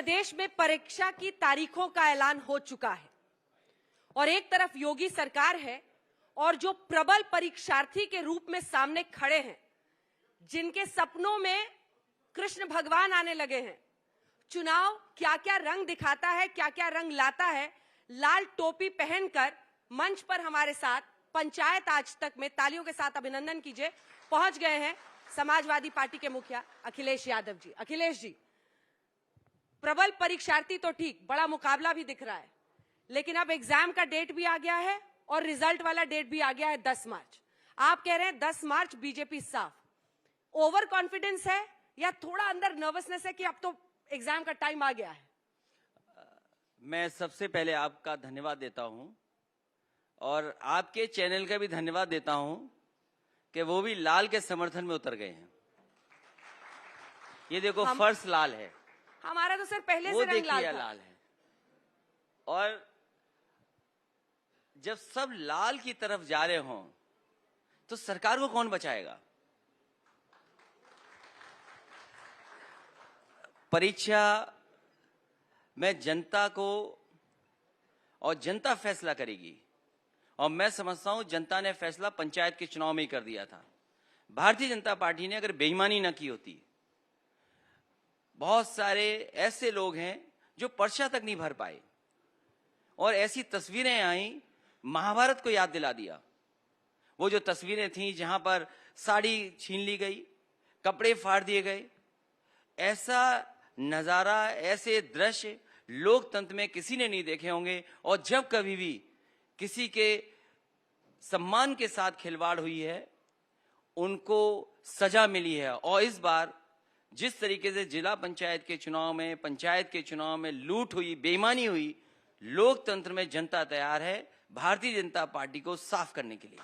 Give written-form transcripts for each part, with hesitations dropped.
प्रदेश में परीक्षा की तारीखों का ऐलान हो चुका है और एक तरफ योगी सरकार है और जो प्रबल परीक्षार्थी के रूप में सामने खड़े हैं, जिनके सपनों में कृष्ण भगवान आने लगे हैं। चुनाव क्या क्या रंग दिखाता है, क्या क्या रंग लाता है। लाल टोपी पहनकर मंच पर हमारे साथ पंचायत आज तक में तालियों के साथ अभिनंदन कीजिए पहुंच गए हैं समाजवादी पार्टी के मुखिया अखिलेश यादव जी। अखिलेश जी, प्रबल परीक्षार्थी तो ठीक, बड़ा मुकाबला भी दिख रहा है, लेकिन अब एग्जाम का डेट भी आ गया है और रिजल्ट वाला डेट भी आ गया है 10 मार्च। आप कह रहे हैं 10 मार्च बीजेपी साफ। ओवर कॉन्फिडेंस है या थोड़ा अंदर नर्वसनेस है कि अब तो एग्जाम का टाइम आ गया है? मैं सबसे पहले आपका धन्यवाद देता हूं और आपके चैनल का भी धन्यवाद देता हूं कि वो भी लाल के समर्थन में उतर गए हैं। ये देखो फर्श लाल है, हमारा तो सर पहले वो से रंग लाल है। और जब सब लाल की तरफ जा रहे हों तो सरकार को कौन बचाएगा? परीक्षा में जनता को और जनता फैसला करेगी और मैं समझता हूं जनता ने फैसला पंचायत के चुनाव में ही कर दिया था। भारतीय जनता पार्टी ने अगर बेईमानी न की होती, बहुत सारे ऐसे लोग हैं जो पर्चा तक नहीं भर पाए और ऐसी तस्वीरें आई, महाभारत को याद दिला दिया। वो जो तस्वीरें थीं जहां पर साड़ी छीन ली गई, कपड़े फाड़ दिए गए, ऐसा नजारा, ऐसे दृश्य लोकतंत्र में किसी ने नहीं देखे होंगे। और जब कभी भी किसी के सम्मान के साथ खिलवाड़ हुई है, उनको सजा मिली है। और इस बार जिस तरीके से जिला पंचायत के चुनाव में, पंचायत के चुनाव में लूट हुई, बेईमानी हुई, लोकतंत्र में जनता तैयार है भारतीय जनता पार्टी को साफ करने के लिए।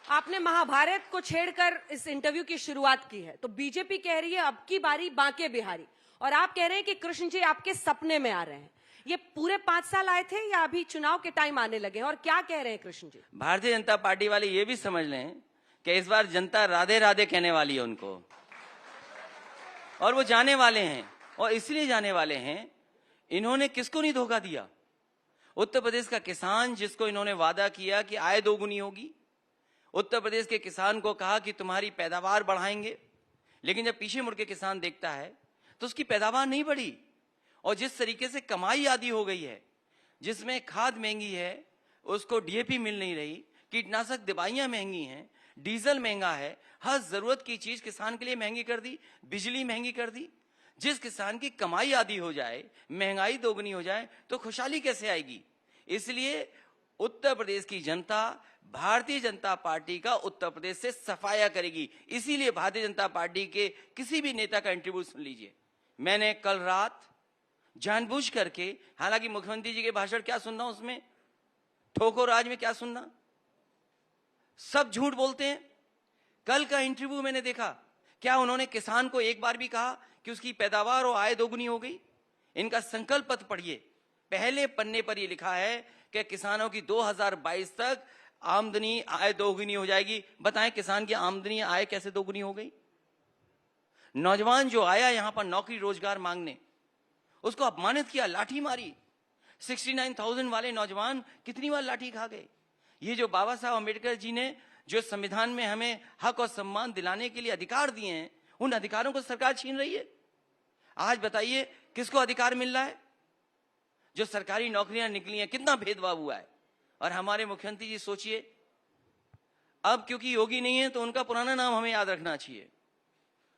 आपने महाभारत को छेड़कर इस इंटरव्यू की शुरुआत की है, तो बीजेपी कह रही है अब की बारी बांके बिहारी, और आप कह रहे हैं कि कृष्ण जी आपके सपने में आ रहे हैं। ये पूरे 5 साल आए थे या अभी चुनाव के टाइम आने लगे हैं, और क्या कह रहे हैं कृष्ण जी? भारतीय जनता पार्टी वाले ये भी समझ लें कि इस बार जनता राधे राधे कहने वाली है उनको, और वो जाने वाले हैं। और इसलिए जाने वाले हैं, इन्होंने किसको नहीं धोखा दिया? उत्तर प्रदेश का किसान, जिसको इन्होंने वादा किया कि आय दोगुनी होगी, उत्तर प्रदेश के किसान को कहा कि तुम्हारी पैदावार बढ़ाएंगे, लेकिन जब पीछे मुड़ के किसान देखता है तो उसकी पैदावार नहीं बढ़ी। और जिस तरीके से कमाई आदि हो गई है, जिसमें खाद महंगी है, उसको डीएपी मिल नहीं रही, कीटनाशक दवाइयां महंगी हैं, डीजल महंगा है, हर जरूरत की चीज किसान के लिए महंगी कर दी, बिजली महंगी कर दी। जिस किसान की कमाई आदि हो जाए, महंगाई दोगुनी हो जाए, तो खुशहाली कैसे आएगी? इसलिए उत्तर प्रदेश की जनता भारतीय जनता पार्टी का उत्तर प्रदेश से सफाया करेगी। इसीलिए भारतीय जनता पार्टी के किसी भी नेता का इंटरव्यू सुन लीजिए। मैंने कल रात जानबूझ करके, हालांकि मुख्यमंत्री जी के भाषण क्या सुनना, उसमें ठोको राज में क्या सुनना, सब झूठ बोलते हैं। कल का इंटरव्यू मैंने देखा, क्या उन्होंने किसान को एक बार भी कहा कि उसकी पैदावार और आय दोगुनी हो गई? इनका संकल्प पत्र पढ़िए, पहले पन्ने पर यह लिखा है कि किसानों की 2022 तक आमदनी आय दोगुनी हो जाएगी। बताएं किसान की आमदनी आय कैसे दोगुनी हो गई? नौजवान जो आया यहां पर नौकरी रोजगार मांगने, उसको अपमानित किया, लाठी मारी। 69,000 वाले नौजवान कितनी बार लाठी खा गए। ये जो बाबा साहब अम्बेडकर जी ने जो संविधान में हमें हक और सम्मान दिलाने के लिए अधिकार दिए हैं, उन अधिकारों को सरकार छीन रही है। आज बताइए किसको अधिकार मिल रहा है? जो सरकारी नौकरियां निकली हैं, कितना भेदभाव हुआ है। और हमारे मुख्यमंत्री जी सोचिए, अब क्योंकि योगी नहीं है तो उनका पुराना नाम हमें याद रखना चाहिए,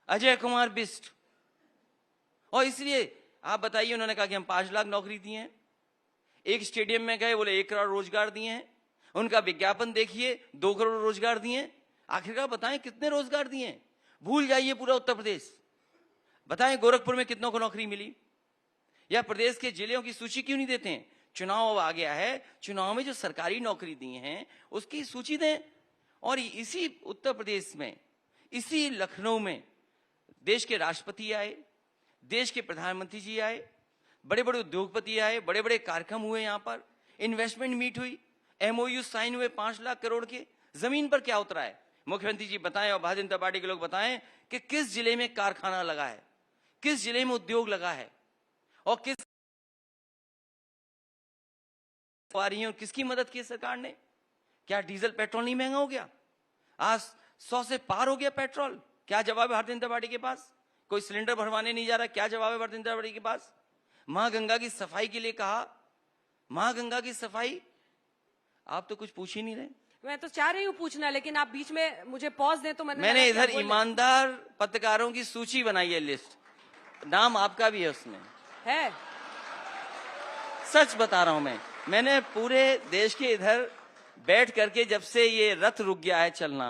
अजय कुमार बिष्ट। और इसलिए आप बताइए, उन्होंने कहा कि हम 5 लाख नौकरी दिए हैं। एक स्टेडियम में गए, बोले 1 करोड़ रोजगार दिए हैं। उनका विज्ञापन देखिए, 2 करोड़ रोजगार दिए हैं। आखिरकार बताएं कितने रोजगार दिए हैं? भूल जाइए पूरा उत्तर प्रदेश। बताएं गोरखपुर में कितनों को नौकरी मिली? या प्रदेश के जिलों की सूची क्यों नहीं देते हैं? चुनाव आ गया है, चुनाव में जो सरकारी नौकरी दी हैं उसकी सूची दें। और इसी उत्तर प्रदेश में, इसी लखनऊ में देश के राष्ट्रपति आए, देश के प्रधानमंत्री जी आए, बड़े बड़े उद्योगपति आए, बड़े बड़े कार्यक्रम हुए, यहाँ पर इन्वेस्टमेंट मीट हुई, एमओयू साइन हुए 5 लाख करोड़ के। जमीन पर क्या उतरा है? मुख्यमंत्री जी बताएं और भारतीय जनता पार्टी के लोग बताएं कि किस जिले में कारखाना लगा है, किस जिले में उद्योग लगा है। और किस आ रही है और किसकी मदद की है सरकार ने? क्या डीजल पेट्रोल नहीं महंगा हो गया? आज 100 से पार हो गया पेट्रोल। क्या जवाब है भारतीय जनता पार्टी के पास? कोई सिलेंडर भरवाने नहीं जा रहा, क्या जवाब है भारतीय जनता पार्टी के पास? मां गंगा की सफाई के लिए कहा, मां गंगा की सफाई, आप तो कुछ पूछ ही नहीं रहे। मैं तो चाह रही हूँ पूछना, लेकिन आप बीच में मुझे पॉज दें तो मैंने इधर ईमानदार पत्रकारों की सूची बनाई है, लिस्ट, नाम आपका भी है उसमें है। सच बता रहा हूं मैंने पूरे देश के इधर बैठ करके, जब से ये रथ रुक गया है चलना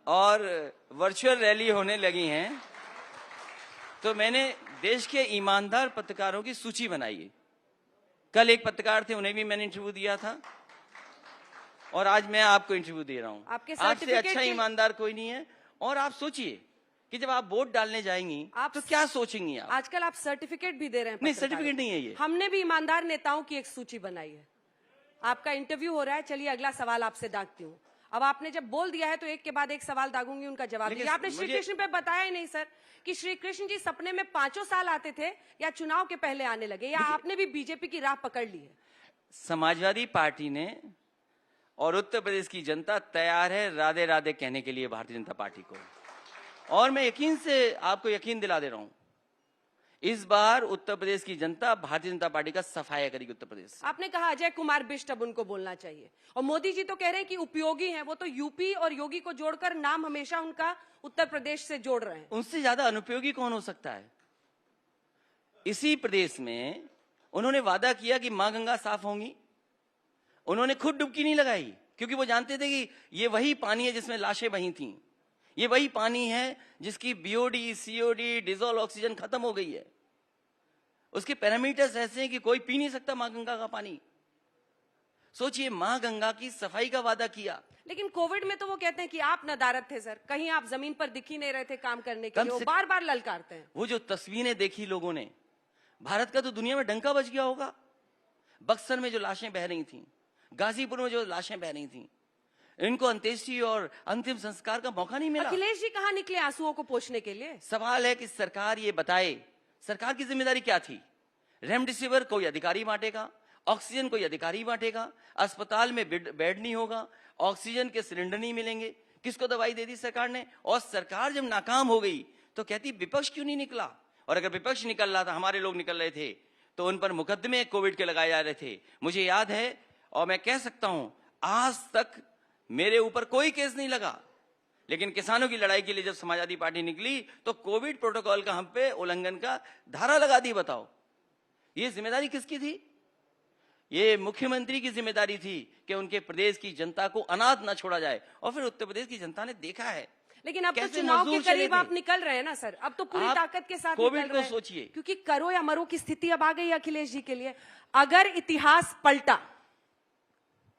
और वर्चुअल रैली होने लगी हैं, तो मैंने देश के ईमानदार पत्रकारों की सूची बनाई है। कल एक पत्रकार थे, उन्हें भी मैंने इंटरव्यू दिया था और आज मैं आपको इंटरव्यू दे रहा हूं। आपसे अच्छा ईमानदार कोई नहीं है। और आप सोचिए कि जब आप वोट डालने जाएंगी तो क्या सोचेंगी आप? आजकल आप सर्टिफिकेट भी दे रहे हैं। नहीं, सर्टिफिकेट नहीं है ये। हमने भी ईमानदार नेताओं की एक सूची बनाई है। आपका इंटरव्यू हो रहा है, चलिए अगला सवाल आपसे दागती हूँ। अब आपने जब बोल दिया है तो एक के बाद एक सवाल दागूंगी, उनका जवाब दीजिए। आपने श्री कृष्ण पे बताया ही नहीं सर कि श्री कृष्ण जी सपने में 5 साल आते थे या चुनाव के पहले आने लगे, या आपने भी बीजेपी की राह पकड़ ली है? समाजवादी पार्टी ने और उत्तर प्रदेश की जनता तैयार है राधे राधे कहने के लिए भारतीय जनता पार्टी को। और मैं यकीन से आपको यकीन दिला दे रहा हूं, इस बार उत्तर प्रदेश की जनता भारतीय जनता पार्टी का सफाया करेगी। उत्तर प्रदेश, आपने कहा अजय कुमार बिष्ट, अब उनको बोलना चाहिए। और मोदी जी तो कह रहे हैं कि उपयोगी हैं, वो तो यूपी और योगी को जोड़कर नाम हमेशा उनका उत्तर प्रदेश से जोड़ रहे हैं। उनसे ज्यादा अनुपयोगी कौन हो सकता है? इसी प्रदेश में उन्होंने वादा किया कि मां गंगा साफ होंगी। उन्होंने खुद डुबकी नहीं लगाई, क्योंकि वो जानते थे कि ये वही पानी है जिसमें लाशें बही थीं। ये वही पानी है जिसकी बीओडी, सीओडी, डिजोल्व ऑक्सीजन खत्म हो गई है। उसके पैरामीटर्स ऐसे हैं कि कोई पी नहीं सकता मां गंगा का पानी। सोचिए, मां गंगा की सफाई का वादा किया। लेकिन कोविड में तो वो कहते हैं कि आप नदारत थे सर, कहीं आप जमीन पर दिख ही नहीं रहे थे काम करने के लिए, वो बार बार ललकारते हैं। वो जो तस्वीरें देखी लोगों ने, भारत का तो दुनिया में डंका बज गया होगा। बक्सर में जो लाशें बह रही थी, गाजीपुर में जो लाशें बह रही थी, इनको अंत्येष्टि और अंतिम संस्कार का मौका नहीं मिला। अखिलेश जी कहाँ निकले आंसुओं को पोंछने के लिए? सवाल है कि सरकार ये बताए, सरकार की जिम्मेदारी क्या थी? रेमडेसिविर कोई अधिकारी बांटेगा, ऑक्सीजन कोई अधिकारी बांटेगा, अस्पताल में बेड नहीं होगा, ऑक्सीजन के सिलेंडर नहीं मिलेंगे, किसको दवाई दे दी सरकार ने? और सरकार जब नाकाम हो गई तो कहती विपक्ष क्यों नहीं निकला? और अगर विपक्ष निकल रहा था, हमारे लोग निकल रहे थे, तो उन पर मुकदमे कोविड के लगाए जा रहे थे। मुझे याद है और मैं कह सकता हूं, आज तक मेरे ऊपर कोई केस नहीं लगा, लेकिन किसानों की लड़ाई के लिए जब समाजवादी पार्टी निकली तो कोविड प्रोटोकॉल का हम पे उल्लंघन का धारा लगा दी। बताओ, ये जिम्मेदारी किसकी थी? ये मुख्यमंत्री की जिम्मेदारी थी कि उनके प्रदेश की जनता को अनाथ न छोड़ा जाए। और फिर उत्तर प्रदेश की जनता ने देखा है। लेकिन अब तो चुनाव के करीब आप निकल रहे हैं ना सर, अब तो पूरी ताकत के साथ कोविड को सोचिए, क्योंकि करो या मरो की स्थिति अब आ गई अखिलेश जी के लिए। अगर इतिहास पलटा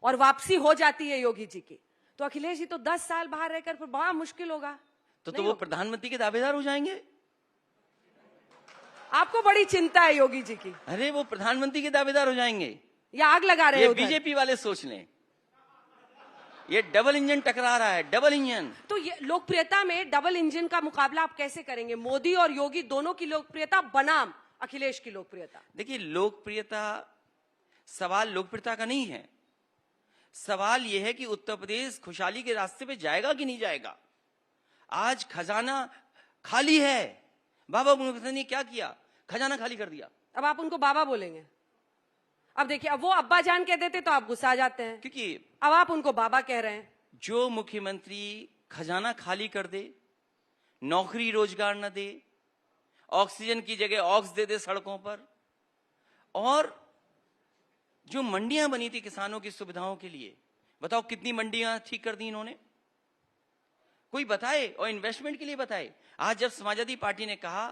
और वापसी हो जाती है योगी जी की, तो अखिलेश जी तो 10 साल बाहर रहकर फिर बड़ा मुश्किल होगा। तो वो प्रधानमंत्री के दावेदार हो जाएंगे। आपको बड़ी चिंता है योगी जी की? अरे वो प्रधानमंत्री के दावेदार हो जाएंगे या आग लगा रहे हैं? बीजेपी वाले सोच लें, ये डबल इंजन टकरा रहा है, डबल इंजन। तो ये लोकप्रियता में डबल इंजन का मुकाबला आप कैसे करेंगे? मोदी और योगी दोनों की लोकप्रियता बनाम अखिलेश की लोकप्रियता। देखिए, लोकप्रियता, सवाल लोकप्रियता का नहीं है, सवाल यह है कि उत्तर प्रदेश खुशहाली के रास्ते पे जाएगा कि नहीं जाएगा। आज खजाना खाली है। बाबा मुखर्जी ने क्या किया? खजाना खाली कर दिया। अब आप उनको बाबा बोलेंगे? अब देखिए, अब वो अब्बा जान कह देते तो आप गुस्सा आ जाते हैं, क्योंकि अब आप उनको बाबा कह रहे हैं। जो मुख्यमंत्री खजाना खाली कर दे, नौकरी रोजगार न दे, ऑक्सीजन की जगह ऑक्स दे दे सड़कों पर, और जो मंडियां बनी थी किसानों की सुविधाओं के लिए, बताओ कितनी मंडियां ठीक कर दी इन्होंने? कोई बताए, और इन्वेस्टमेंट के लिए बताए। आज जब समाजवादी पार्टी ने कहा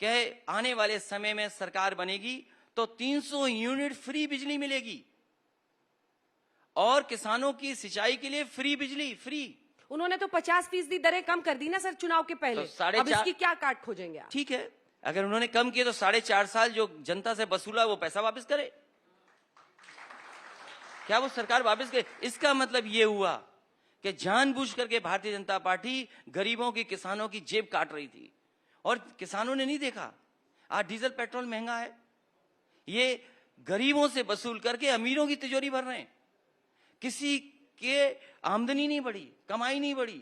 कि आने वाले समय में सरकार बनेगी तो 300 यूनिट फ्री बिजली मिलेगी और किसानों की सिंचाई के लिए फ्री बिजली, फ्री। उन्होंने तो 50% दरें कम कर दी ना सर चुनाव के पहले, तो अब इसकी क्या काट खोजेंगे आप? ठीक है, अगर उन्होंने कम किए तो 4.5 साल जो जनता से वसूला वो पैसा वापस करे। क्या वो सरकार वापस करे? इसका मतलब ये हुआ कि जानबूझ करके भारतीय जनता पार्टी गरीबों की, किसानों की जेब काट रही थी, और किसानों ने नहीं देखा। आज डीजल पेट्रोल महंगा है, ये गरीबों से वसूल करके अमीरों की तिजोरी भर रहे हैं। किसी के आमदनी नहीं बढ़ी, कमाई नहीं बढ़ी,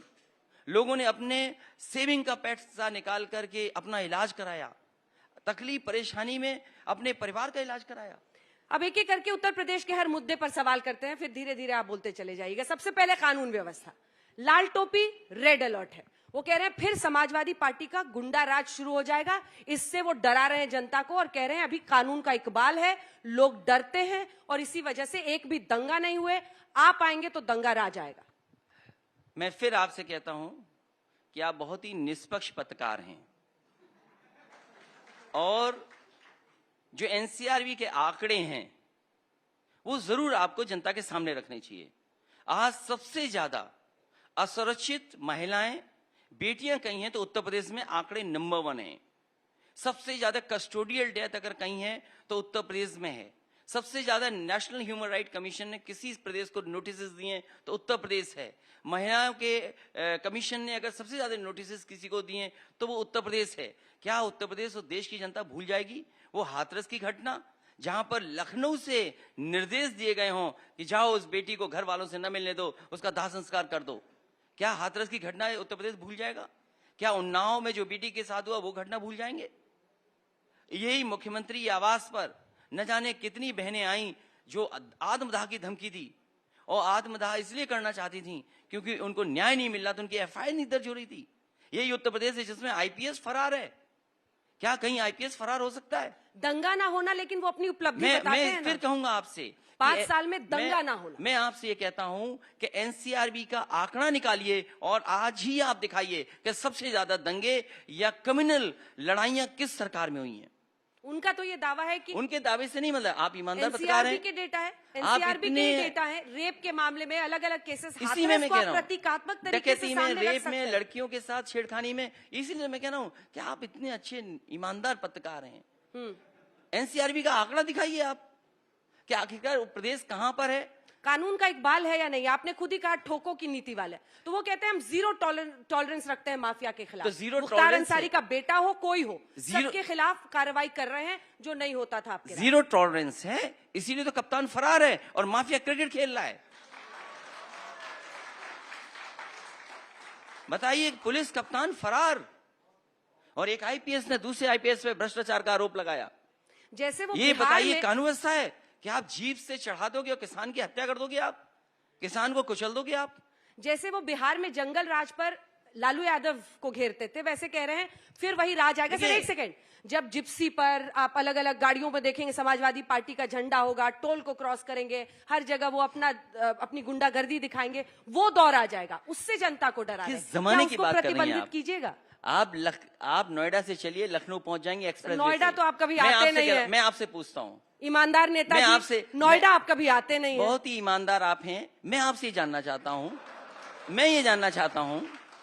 लोगों ने अपने सेविंग का पैसा निकाल करके अपना इलाज कराया, तकलीफ परेशानी में अपने परिवार का इलाज कराया। अब एक एक करके उत्तर प्रदेश के हर मुद्दे पर सवाल करते हैं, फिर धीरे धीरे आप बोलते चले जाइएगा। सबसे पहले कानून व्यवस्था, लाल टोपी रेड अलर्ट है। वो कह रहे हैं फिर समाजवादी पार्टी का गुंडा राज शुरू हो जाएगा, इससे वो डरा रहे हैं जनता को और कह रहे हैं अभी कानून का इकबाल है, लोग डरते हैं और इसी वजह से एक भी दंगा नहीं हुए, आप आएंगे तो दंगा राज आएगा। मैं फिर आपसे कहता हूं कि आप बहुत ही निष्पक्ष पत्रकार हैं और जो एनसीआरबी के आंकड़े हैं वो जरूर आपको जनता के सामने रखने चाहिए। आज सबसे ज्यादा असुरक्षित महिलाएं, बेटियां कहीं हैं तो उत्तर प्रदेश में आंकड़े नंबर 1 है। सबसे ज्यादा कस्टोडियल डेथ अगर कहीं है तो उत्तर प्रदेश में है। सबसे ज्यादा नेशनल ह्यूमन राइट कमीशन ने किसी प्रदेश को नोटिस दिए तो उत्तर प्रदेश है। महिलाओं के कमीशन ने अगर सबसे ज्यादा नोटिस किसी को दिए तो वो उत्तर प्रदेश है। क्या उत्तर प्रदेश और देश की जनता भूल जाएगी वो हाथरस की घटना, जहां पर लखनऊ से निर्देश दिए गए हों कि जाओ उस बेटी को घर वालों से न मिलने दो, उसका दाह संस्कार कर दो? क्या हाथरस की घटना उत्तर प्रदेश भूल जाएगा? क्या उन्नाव में जो बेटी के साथ हुआ वो घटना भूल जाएंगे? यही मुख्यमंत्री आवास पर न जाने कितनी बहनें आई जो आत्मदाह की धमकी दी, और आत्मदाह इसलिए करना चाहती थी क्योंकि उनको न्याय नहीं मिल रहा था, उनकी एफआईआर नहीं दर्ज हो रही थी। यही उत्तर प्रदेश है जिसमें आईपीएस फरार है। क्या कहीं आईपीएस फरार हो सकता है? दंगा ना होना, लेकिन वो अपनी उपलब्धि बताते हैं। मैं फिर कहूंगा आपसे 5 साल में दंगा ना होना। मैं आपसे ये कहता हूं कि एनसीआरबी का आंकड़ा निकालिए और आज ही आप दिखाइए कि सबसे ज्यादा दंगे या कम्युनल लड़ाइयां किस सरकार में हुई हैं। उनका तो ये दावा है कि उनके दावे से नहीं, मतलब आप ईमानदार पत्रकार हैं। के डेटा है, एनसीआरबी के डेटा है, रेप के मामले में अलग अलग केसेस, इसी में मैं कह रहा हूं, प्रतीकात्मक तरीके से में, रेप में, लड़कियों के साथ छेड़खानी में, इसीलिए मैं कह रहा हूं कि आप इतने अच्छे ईमानदार पत्रकार हैं। एनसीआरबी का आंकड़ा दिखाइए आप कि आखिरकार प्रदेश कहां पर है, कानून का इकबाल है या नहीं। आपने खुद ही कहा ठोको की नीति वाले, तो वो कहते हैं हम जीरो टॉलरेंस रखते हैं माफिया के खिलाफ। तो जीरो मुख्तार अंसारी का बेटा हो कोई हो, सबके खिलाफ कार्रवाई कर रहे हैं जो नहीं होता था आपके। जीरो टॉलरेंस है, इसीलिए तो कप्तान फरार है और माफिया क्रिकेट खेल रहा है। बताइए, पुलिस कप्तान फरार और एक आईपीएस ने दूसरे आईपीएस पे भ्रष्टाचार का आरोप लगाया। जैसे वो ये बताइए कानून व्यवस्था है कि आप जीप से चढ़ा दोगे और किसान की हत्या कर दोगे, आप किसान को कुचल दोगे आप? जैसे वो बिहार में जंगल राज पर लालू यादव को घेरते थे, वैसे कह रहे हैं फिर वही राज आएगा। सर एक सेकंड, जब जिप्सी पर आप अलग अलग गाड़ियों पर देखेंगे समाजवादी पार्टी का झंडा होगा, टोल को क्रॉस करेंगे, हर जगह वो अपनी गुंडागर्दी दिखाएंगे, वो दौर आ जाएगा। उससे जनता को डरा किस जमाने की बात कर रही हैं आप? कीजिएगा आप नोएडा से चलिए, लखनऊ पहुंच जाएंगे एक्सप्रेस। नोएडा तो आप कभी आते नहीं है। मैं आपसे पूछता हूँ, ईमानदार नेता जी, आपसे नोएडा आप कभी आते नहीं है। बहुत ही ईमानदार आप हैं। मैं आपसे जानना चाहता हूँ, मैं ये जानना चाहता हूँ,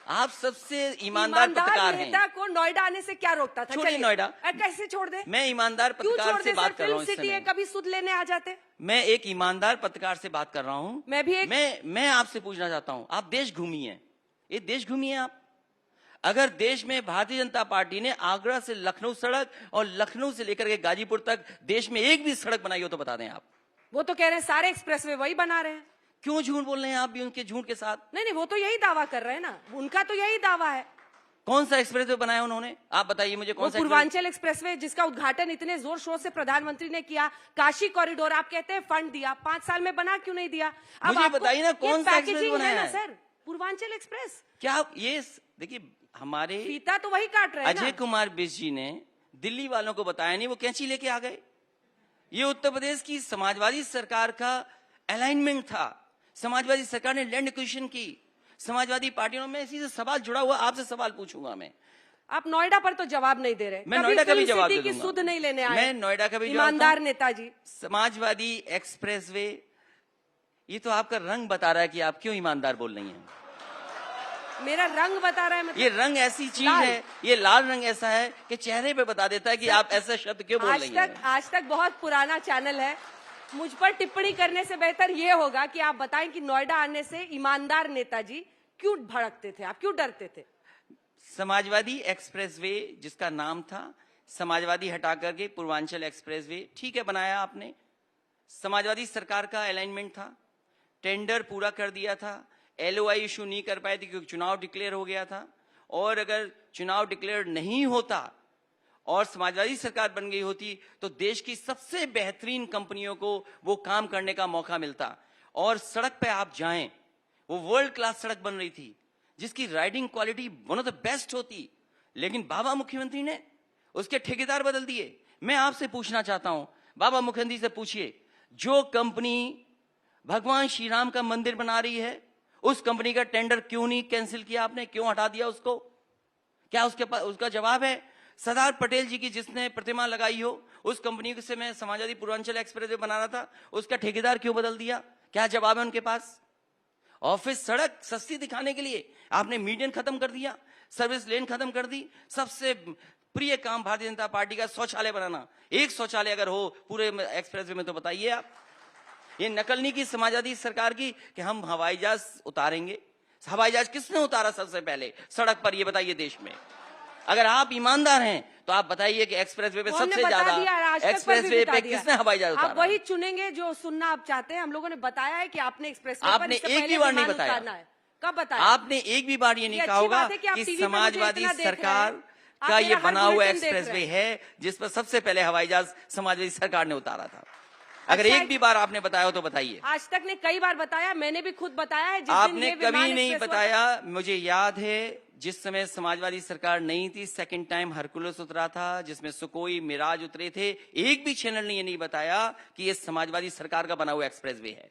आप सबसे ईमानदार पत्रकार हैं। नेता को नोएडा आने से क्या रोकता था? छोड़िए नोएडा, कैसे छोड़ दे? मैं ईमानदार पत्रकार से बात कर रहा हूँ। सिटी है, कभी सुध लेने आ जाते। मैं एक ईमानदार पत्रकार से बात कर रहा हूँ। मैं भी मैं आपसे पूछना चाहता हूँ, आप देश घूमी हैं, ये देश घूमी है आप? अगर देश में भारतीय जनता पार्टी ने आगरा से लखनऊ सड़क और लखनऊ से लेकर के गाजीपुर तक देश में एक भी सड़क बनाई हो तो बता दें आप। वो तो कह रहे हैं सारे एक्सप्रेसवे वही बना रहे हैं। क्यों झूठ बोल रहे हैं आप भी उनके झूठ के साथ? नहीं, वो तो यही दावा कर रहे हैं ना, उनका तो यही दावा है। कौन सा एक्सप्रेसवे बनाया उन्होंने, आप बताइए मुझे कौन सा? पूर्वांचल एक्सप्रेसवे, जिसका उद्घाटन इतने जोर शोर से प्रधानमंत्री ने किया। काशी कॉरिडोर आप कहते हैं फंड दिया, 5 साल में बना क्यों नहीं दिया? अब मुझे बताइए ना कौन सा एक्सप्रेस बनाया है? सर पूर्वांचल एक्सप्रेस क्या ये देखिए, हमारे फीता तो वही काट रहे हैं। अजय कुमार बिष्ट जी ने दिल्ली वालों को बताया नहीं, वो कैंची लेके आ गए। ये उत्तर प्रदेश की समाजवादी सरकार का अलाइनमेंट था। समाजवादी सरकार ने लैंड एक्विजिशन की, समाजवादी पार्टियों में इसी से सवाल जुड़ा हुआ। आपसे सवाल पूछूंगा मैं। आप नोएडा पर तो जवाब नहीं दे रहे। मैं नोएडा का भी जवाब दे दूंगा। सुध नहीं लेने आए। मैं नोएडा का भी ईमानदार नेताजी। समाजवादी एक्सप्रेसवे, ये तो आपका रंग बता रहा है कि आप क्यों ईमानदार बोल रही हैं। मेरा रंग बता रहा है मतलब? ये रंग ऐसी चीज है, ये लाल रंग ऐसा है कि चेहरे पे बता देता है कि आप ऐसा शब्द क्यों बोल रही हैं। आज तक बहुत पुराना चैनल है, मुझ पर टिप्पणी करने से बेहतर ये होगा कि आप बताएं कि नोएडा आने से ईमानदार नेताजी क्यों भड़कते थे, आप क्यों डरते थे? समाजवादी एक्सप्रेसवे जिसका नाम था समाजवादी हटा करके पूर्वांचल एक्सप्रेसवे ठीक है बनाया आपने। समाजवादी सरकार का अलाइनमेंट था, टेंडर पूरा कर दिया था, LOI इशू नहीं कर पाए थे क्योंकि चुनाव डिक्लेयर हो गया था। और अगर चुनाव डिक्लेयर नहीं होता और समाजवादी सरकार बन गई होती तो देश की सबसे बेहतरीन कंपनियों को वो काम करने का मौका मिलता। और सड़क पे आप जाएं, वो वर्ल्ड क्लास सड़क बन रही थी जिसकी riding quality one of the best होती, लेकिन बाबा मुख्यमंत्री ने उसके ठेकेदार बदल दिए। मैं आपसे पूछना चाहता हूं, बाबा मुख्यमंत्री से पूछिए, जो कंपनी भगवान श्री राम का मंदिर बना रही है उस कंपनी का टेंडर क्यों नहीं कैंसिल किया आपने, क्यों हटा दिया उसको? क्या उसके पास उसका जवाब है? सरदार पटेल जी की जिसने प्रतिमा लगाई हो उस कंपनी से मैं समाजवादी पूर्वांचल एक्सप्रेसवे बना रहा था, उसका ठेकेदार क्यों बदल दिया? क्या जवाब है उनके पास? ऑफिस सड़क सस्ती दिखाने के लिए आपने मीडियन खत्म कर दिया, सर्विस लेन खत्म कर दी। सबसे प्रिय काम भारतीय जनता पार्टी का शौचालय बनाना, एक शौचालय अगर हो पूरे एक्सप्रेसवे में तो बताइए आप। ये नकल नहीं की समाजवादी सरकार की कि हम हवाई जहाज उतारेंगे। हवाई जहाज किसने उतारा सबसे पहले सड़क पर, ये बताइए देश में? अगर आप ईमानदार हैं तो आप बताइए कि एक्सप्रेसवे पे सबसे ज्यादा एक्सप्रेसवे पे किसने हवाई जहाज उतारा? आप वही चुनेंगे जो सुनना आप चाहते हैं। हम लोगों ने बताया है कि आपने एक्सप्रेसवे पर आपने एक भी बार नहीं बताया। कब बताया? आपने एक भी बार ये नहीं कहा होगा कि समाजवादी सरकार का ये बना हुआ एक्सप्रेसवे है जिस पर सबसे पहले हवाई जहाज समाजवादी सरकार ने उतारा था। अगर एक भी बार आपने बताया हो तो बताइए। आज तक ने कई बार बताया, मैंने भी खुद बताया है। आपने कभी नहीं बताया। मुझे याद है जिस समय समाजवादी सरकार नहीं थी, सेकंड टाइम हरकुलस उतरा था जिसमें सुकोई मिराज उतरे थे, एक भी चैनल ने ये नहीं बताया कि ये समाजवादी सरकार का बना हुआ एक्सप्रेसवे है।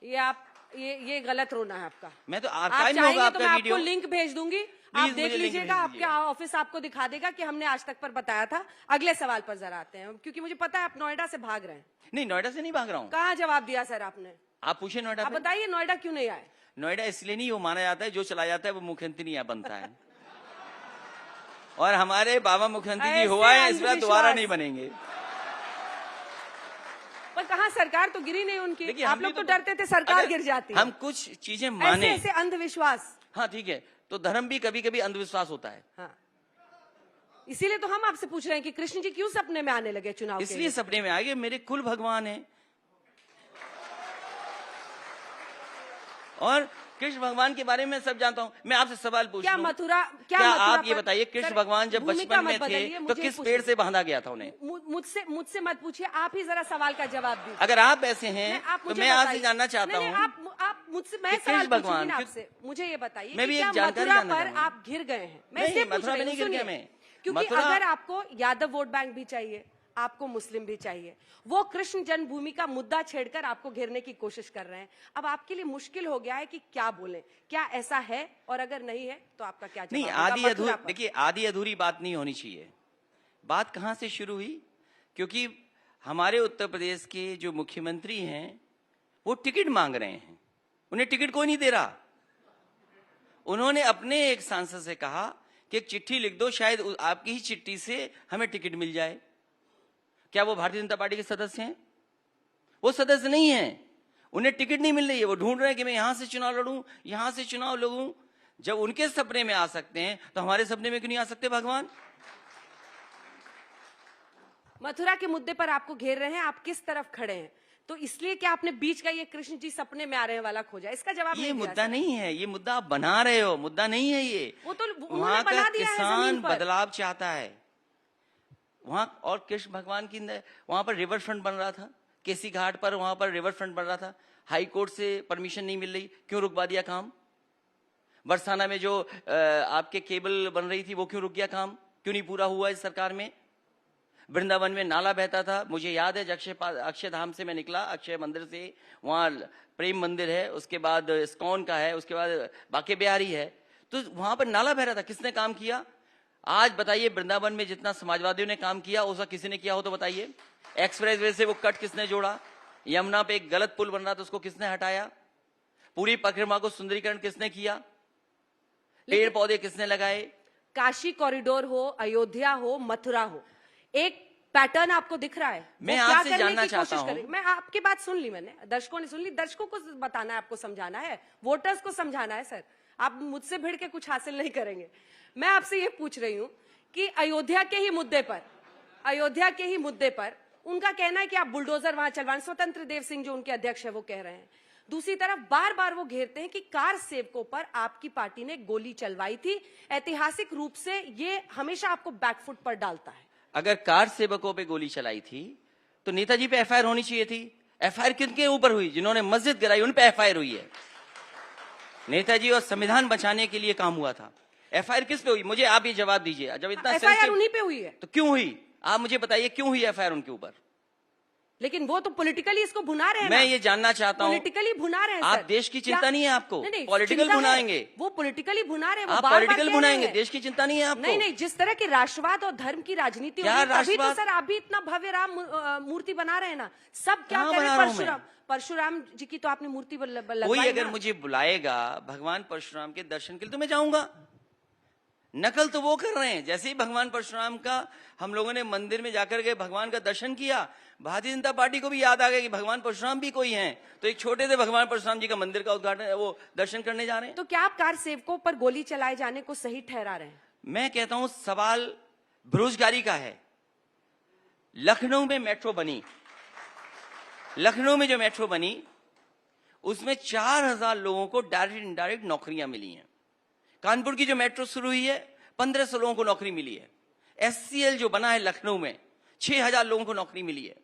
ये आप ये गलत रोना है आपका। मैं तो आर्काइव में होगा आपका वीडियो, आपको लिंक भेज दूंगी, आप देख लीजिएगा। आपका ऑफिस आपको दिखा देगा कि हमने आज तक पर बताया था। अगले सवाल पर जरा आते हैं, क्योंकि मुझे पता है आप नोएडा से भाग रहे हैं। नहीं, नोएडा से नहीं भाग रहा हूँ। कहाँ जवाब दिया सर आपने? आप पूछे नोएडा। आप बताइए नोएडा क्यों नहीं आए? नोएडा इसलिए नहीं, वो माना जाता है जो चला जाता है वो मुख्यमंत्री नहीं बनता है। और हमारे बाबा मुख्यमंत्री जी हुआ है, इस बार दोबारा नहीं बनेंगे। पर कहाँ, सरकार तो गिरी नहीं उनकी। आप लोग तो डरते थे सरकार गिर जाती है। हम कुछ चीजें माने, ऐसे अंधविश्वास। हाँ ठीक है, तो धर्म भी कभी कभी अंधविश्वास होता है। हाँ, इसीलिए तो हम आपसे पूछ रहे हैं कि कृष्ण जी क्यों सपने में आने लगे चुनाव? इसलिए सपने में आ गए, मेरे कुल भगवान है। और कृष्ण भगवान के बारे में सब जानता हूँ। मैं आपसे सवाल पूछ क्या मथुरा आप ये बताइए, कृष्ण भगवान जब बचपन में थे तो किस पेड़ से बांधा गया था उन्हें? मुझसे मत पूछिए, आप ही जरा सवाल का जवाब दीजिए। अगर आप ऐसे हैं तो मैं आपसे जानना चाहता हूँ। आप मुझसे, मैं सवाल पूछूंगी ना आपसे, मुझे ये बताइए मैं भी एक जानकारी पर आप घिर गए हैं? मैं इसलिए पूछ रही हूं, सुनिए, क्योंकि अगर आपको यादव वोट बैंक भी चाहिए, आपको मुस्लिम भी चाहिए, वो कृष्ण जन्मभूमि का मुद्दा छेड़कर आपको घेरने की कोशिश कर रहे हैं। अब आपके लिए मुश्किल हो गया है कि क्या बोलें। क्या ऐसा है? और अगर नहीं है तो आपका क्या जवाब? नहीं, आधी अधूरी, देखिए आधी अधूरी बात नहीं होनी चाहिए। बात कहां से शुरू हुई? क्योंकि हमारे उत्तर प्रदेश के जो मुख्यमंत्री हैं वो टिकट मांग रहे हैं, उन्हें टिकट कोई नहीं दे रहा। उन्होंने अपने एक सांसद से कहा कि एक चिट्ठी लिख दो, शायद आपकी ही चिट्ठी से हमें टिकट मिल जाए। क्या वो भारतीय जनता पार्टी के सदस्य हैं? वो सदस्य नहीं है, उन्हें टिकट नहीं मिल रही है। वो ढूंढ रहे हैं कि मैं यहां से चुनाव लड़ूं, यहां से चुनाव लड़ूं। जब उनके सपने में आ सकते हैं तो हमारे सपने में क्यों नहीं आ सकते भगवान? मथुरा के मुद्दे पर आपको घेर रहे हैं, आप किस तरफ खड़े हैं? तो इसलिए क्या आपने बीच का ये कृष्ण जी सपने में आ रहे हैं वाला खोजा? इसका जवाब ये मुद्दा नहीं है, ये मुद्दा आप बना रहे हो, मुद्दा नहीं है ये। वो तो वहां का किसान बदलाव चाहता है वहां। और कृष्ण भगवान की वहां पर रिवर फ्रंट बन रहा था, केसी घाट पर, वहां पर रिवर फ्रंट बन रहा था। हाई कोर्ट से परमिशन नहीं मिल रही, क्यों रुकवा दिया काम? बरसाना में जो आपके केबल बन रही थी वो क्यों रुक गया काम? क्यों नहीं पूरा हुआ इस सरकार में? वृंदावन में नाला बहता था, मुझे याद है अक्षयधाम से मैं निकला, अक्षय मंदिर से, वहां प्रेम मंदिर है, उसके बाद इस्कॉन का है, उसके बाद बाके बिहारी है, तो वहां पर नाला बह रहा था। किसने काम किया? आज बताइए, वृंदावन में जितना समाजवादियों ने काम किया उसका किसी ने किया हो तो बताइए। एक्सप्रेसवे से वो कट किसने जोड़ा? यमुना पे एक गलत पुल बन रहा था, उसको किसने हटाया? पूरी परिक्रमा को सुंदरीकरण किसने किया? पेड़ पौधे किसने लगाए? काशी कॉरिडोर हो, अयोध्या हो, मथुरा हो, एक पैटर्न आपको दिख रहा है। मैं आपसे जानना चाहता हूं। मैं आपकी बात सुन ली, मैंने, दर्शकों ने सुन ली। दर्शकों को बताना है, आपको समझाना है, वोटर्स को समझाना है। सर, आप मुझसे भिड़ के कुछ हासिल नहीं करेंगे। मैं आपसे ये पूछ रही हूं कि अयोध्या के ही मुद्दे पर अयोध्या के ही मुद्दे पर उनका कहना है कि आप बुलडोजर वहां चलवाएं, स्वतंत्र देव सिंह जो उनके अध्यक्ष है वो कह रहे हैं। दूसरी तरफ बार बार वो घेरते हैं कि कार सेवकों पर आपकी पार्टी ने गोली चलवाई थी। ऐतिहासिक रूप से ये हमेशा आपको बैकफुट पर डालता है। अगर कार सेवकों पे गोली चलाई थी तो नेताजी पे एफआईआर होनी चाहिए थी। एफआईआर किनके ऊपर हुई? जिन्होंने मस्जिद गिराई उन पे एफआईआर हुई है। नेताजी और संविधान बचाने के लिए काम हुआ था। एफआईआर किस पे हुई? मुझे आप ये जवाब दीजिए। जब इतना एफआईआर उन्हीं पे हुई है तो क्यों हुई? आप मुझे बताइए क्यों हुई एफआईआर उनके ऊपर? लेकिन वो तो पॉलिटिकली इसको भुना रहे हैं। मैं ये जानना चाहता हूँ, पॉलिटिकली भुना रहे हैं आप सर। देश की चिंता नहीं है आपको? नहीं, पॉलिटिकल भुनाएंगे वो पॉलिटिकली भुना रहे हैं। आप पॉलिटिकल भुनाएंगे, देश की चिंता नहीं है आपको? नहीं नहीं, जिस तरह की राष्ट्रवाद और धर्म की राजनीति क्या होगी, अभी तो राष्ट्रवाद? सर आप भी इतना भव्य राम मूर्ति बना रहे हैं ना। सब क्या कहाँ करें? बना रहा हूं मैं? परशुराम जी की तो आपने मूर्ति लगवाई कोई अगर ना। मुझे बुलाएगा भगवान परशुराम के दर्शन के लिए तो मैं जाऊंगा। नकल तो वो कर रहे हैं। जैसे ही भगवान परशुराम का हम लोगों ने मंदिर में जाकर के भगवान का दर्शन किया, भारतीय जनता पार्टी को भी याद आ गया कि भगवान परशुराम भी कोई हैं, तो एक छोटे से भगवान परशुराम जी का मंदिर का उद्घाटन वो दर्शन करने जा रहे हैं। तो क्या आप कार सेवकों पर गोली चलाए जाने को सही ठहरा रहे हैं? मैं कहता हूं सवाल बेरोजगारी का है। लखनऊ में मेट्रो बनी, लखनऊ में जो मेट्रो बनी उसमें 4000 लोगों को डायरेक्ट इनडायरेक्ट नौकरियां मिली हैं। कानपुर की जो मेट्रो शुरू हुई है 1500 लोगों को नौकरी मिली है। एससीएल जो बना है लखनऊ में 6000 लोगों को नौकरी मिली है।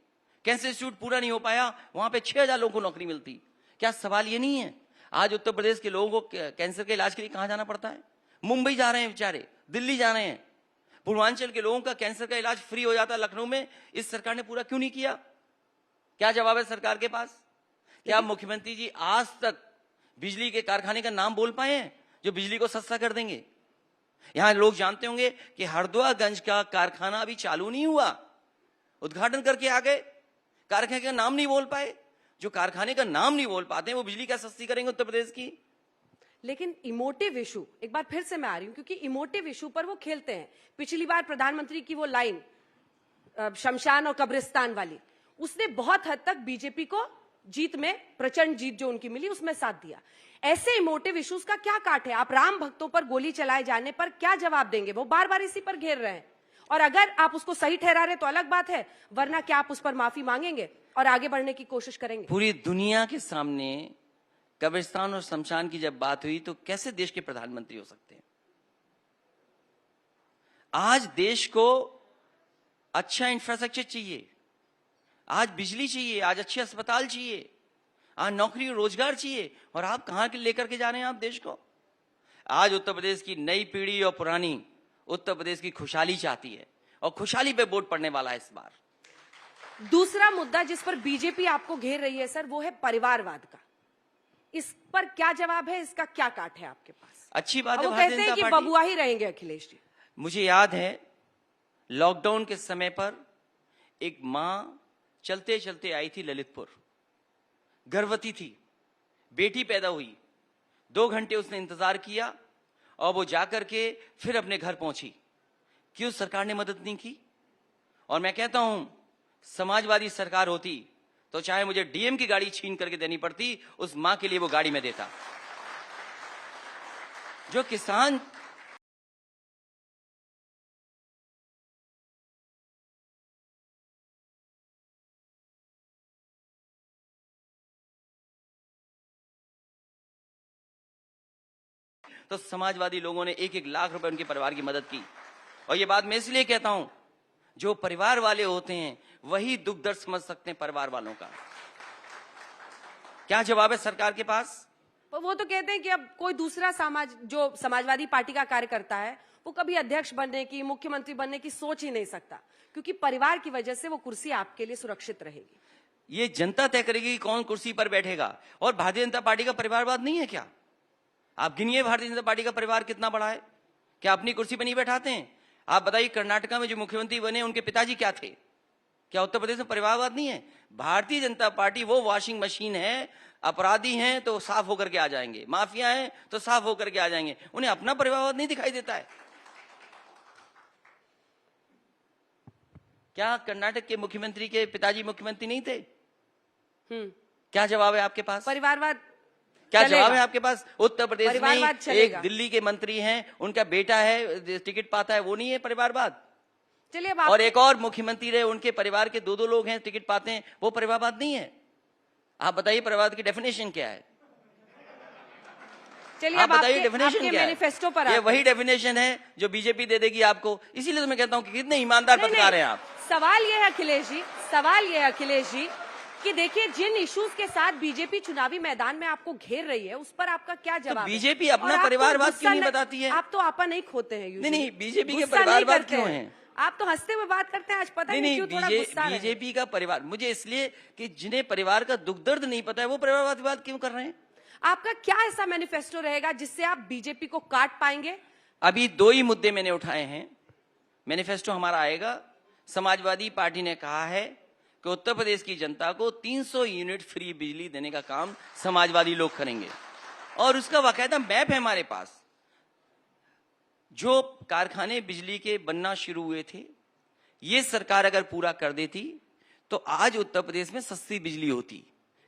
कैंसर इंस्टीट्यूट पूरा नहीं हो पाया, वहां पे 6000 लोगों को नौकरी मिलती। क्या सवाल ये नहीं है आज उत्तर प्रदेश के लोगों को कैंसर के इलाज के लिए कहां जाना पड़ता है? मुंबई जा रहे हैं बेचारे, दिल्ली जा रहे हैं। पूर्वांचल के लोगों का कैंसर का इलाज फ्री हो जाता लखनऊ में। इस सरकार ने पूरा क्यों नहीं किया? क्या जवाब है सरकार के पास? क्या मुख्यमंत्री जी आज तक बिजली के कारखाने का नाम बोल पाए हैं जो बिजली को सस्ता कर देंगे? यहां लोग जानते होंगे कि हरदुआगंज का कारखाना अभी चालू नहीं हुआ, उद्घाटन करके आ गए, कारखाने का नाम नहीं बोल पाए। जो कारखाने का नाम नहीं बोल पाते हैं वो बिजली क्या सस्ती करेंगे उत्तर प्रदेश की? लेकिन इमोटिव इशू, एक बार फिर से मैं आ रही हूं क्योंकि इमोटिव इशू पर वो खेलते हैं। पिछली बार प्रधानमंत्री की वो लाइन शमशान और कब्रिस्तान वाली, उसने बहुत हद तक बीजेपी को जीत में, प्रचंड जीत जो उनकी मिली उसमें साथ दिया। ऐसे इमोटिव इश्यूज का क्या काट है? आप राम भक्तों पर गोली चलाए जाने पर क्या जवाब देंगे? वो बार बार इसी पर घेर रहे हैं और अगर आप उसको सही ठहरा रहे तो अलग बात है, वरना क्या आप उस पर माफी मांगेंगे और आगे बढ़ने की कोशिश करेंगे? पूरी दुनिया के सामने कब्रिस्तान और शमशान की जब बात हुई तो कैसे देश के प्रधानमंत्री हो सकते हैं? आज देश को अच्छा इंफ्रास्ट्रक्चर चाहिए, आज बिजली चाहिए, आज अच्छे अस्पताल चाहिए, आज नौकरी और रोजगार चाहिए, और आप कहां के लेकर के जा रहे हैं आप देश को? आज उत्तर प्रदेश की नई पीढ़ी और पुरानी उत्तर प्रदेश की खुशहाली चाहती है और खुशहाली पे वोट पड़ने वाला है इस बार। दूसरा मुद्दा जिस पर बीजेपी आपको घेर रही है सर, वो है परिवारवाद का। इस पर क्या जवाब है? इसका क्या काट है आपके पास? अच्छी बात है, वो कहते हैं कि बबुआ ही रहेंगे अखिलेश जी। मुझे याद है लॉकडाउन के समय पर एक मां चलते चलते आई थी ललितपुर, गर्भवती थी, बेटी पैदा हुई, 2 घंटे उसने इंतजार किया और वो जाकर के फिर अपने घर पहुंची। क्यों सरकार ने मदद नहीं की? और मैं कहता हूं समाजवादी सरकार होती तो चाहे मुझे डीएम की गाड़ी छीन करके देनी पड़ती, उस मां के लिए वो गाड़ी में देता। जो किसान तो समाजवादी लोगों ने 1-1 लाख रुपए उनके परिवार की मदद की। और ये बात मैं इसलिए कहता हूं, जो परिवार वाले होते हैं वही दुख दर्द समझ सकते हैं परिवार वालों का। क्या जवाब है सरकार के पास? वो तो कहते हैं कि अब कोई दूसरा जो समाजवादी पार्टी का कार्यकर्ता है वो कभी अध्यक्ष बनने की, मुख्यमंत्री बनने की सोच ही नहीं सकता, क्योंकि परिवार की वजह से वो कुर्सी आपके लिए सुरक्षित रहेगी। ये जनता तय करेगी कि कौन कुर्सी पर बैठेगा। और भारतीय जनता पार्टी का परिवारवाद नहीं है क्या? आप गिनिए भारतीय जनता पार्टी का परिवार कितना बड़ा है। क्या अपनी कुर्सी पर नहीं बैठाते हैं? आप बताइए कर्नाटका में जो मुख्यमंत्री बने उनके पिताजी क्या थे? क्या उत्तर प्रदेश में परिवारवाद नहीं है? भारतीय जनता पार्टी वो वॉशिंग मशीन है, अपराधी हैं तो साफ होकर के आ जाएंगे, माफिया हैं तो साफ होकर के आ जाएंगे, उन्हें अपना परिवारवाद नहीं दिखाई देता है। क्या कर्नाटक के मुख्यमंत्री के पिताजी मुख्यमंत्री नहीं थे? क्या जवाब है आपके पास? परिवारवाद क्या जवाब है आपके पास? उत्तर प्रदेश में चलेगा। एक दिल्ली के मंत्री हैं, उनका बेटा है टिकट पाता है, वो नहीं है परिवारवाद? चलिए अब और एक और मुख्यमंत्री रहे, उनके परिवार के 2-2 लोग हैं, टिकट पाते हैं, वो परिवारवाद नहीं है? आप बताइए परिवारवाद की डेफिनेशन क्या है? चलिए आप अब बताइए आपके डेफिनेशन क्या मैनिफेस्टो पर है? ये आते वही हैं। डेफिनेशन है जो बीजेपी दे देगी आपको। इसीलिए तो मैं कहता हूं कि कितने ईमानदार नहीं, पत्रकार हैं आप। सवाल ये है अखिलेश जी कि देखिए जिन इश्यूज के साथ बीजेपी चुनावी मैदान में आपको घेर रही है उस पर आपका क्या जवाब है? बीजेपी अपना और आप तो परिवारवाद गुस्सा क्यों नहीं बताती है? आप तो आपा नहीं खोते हैं usually। नहीं, बीजेपी के गुस्सा नहीं परिवारवाद करते क्यों हैं। हैं? आप तो हंसते हुए बात करते हैं, आज पता नहीं क्यों थोड़ा गुस्सा रहे हैं। बीजेपी का परिवार, मुझे इसलिए कि जिन्हें परिवार का दुख दर्द नहीं पता है वो परिवारवाद क्यों कर रहे हैं? आपका क्या ऐसा मैनिफेस्टो रहेगा जिससे आप बीजेपी को काट पाएंगे? अभी 2 ही मुद्दे मैंने उठाए हैं। मैनिफेस्टो हमारा आएगा। समाजवादी पार्टी ने कहा है कि उत्तर प्रदेश की जनता को 300 यूनिट फ्री बिजली देने का काम समाजवादी लोग करेंगे, और उसका बाकायदा मैप है हमारे पास। जो कारखाने बिजली के बनना शुरू हुए थे, ये सरकार अगर पूरा कर देती तो आज उत्तर प्रदेश में सस्ती बिजली होती,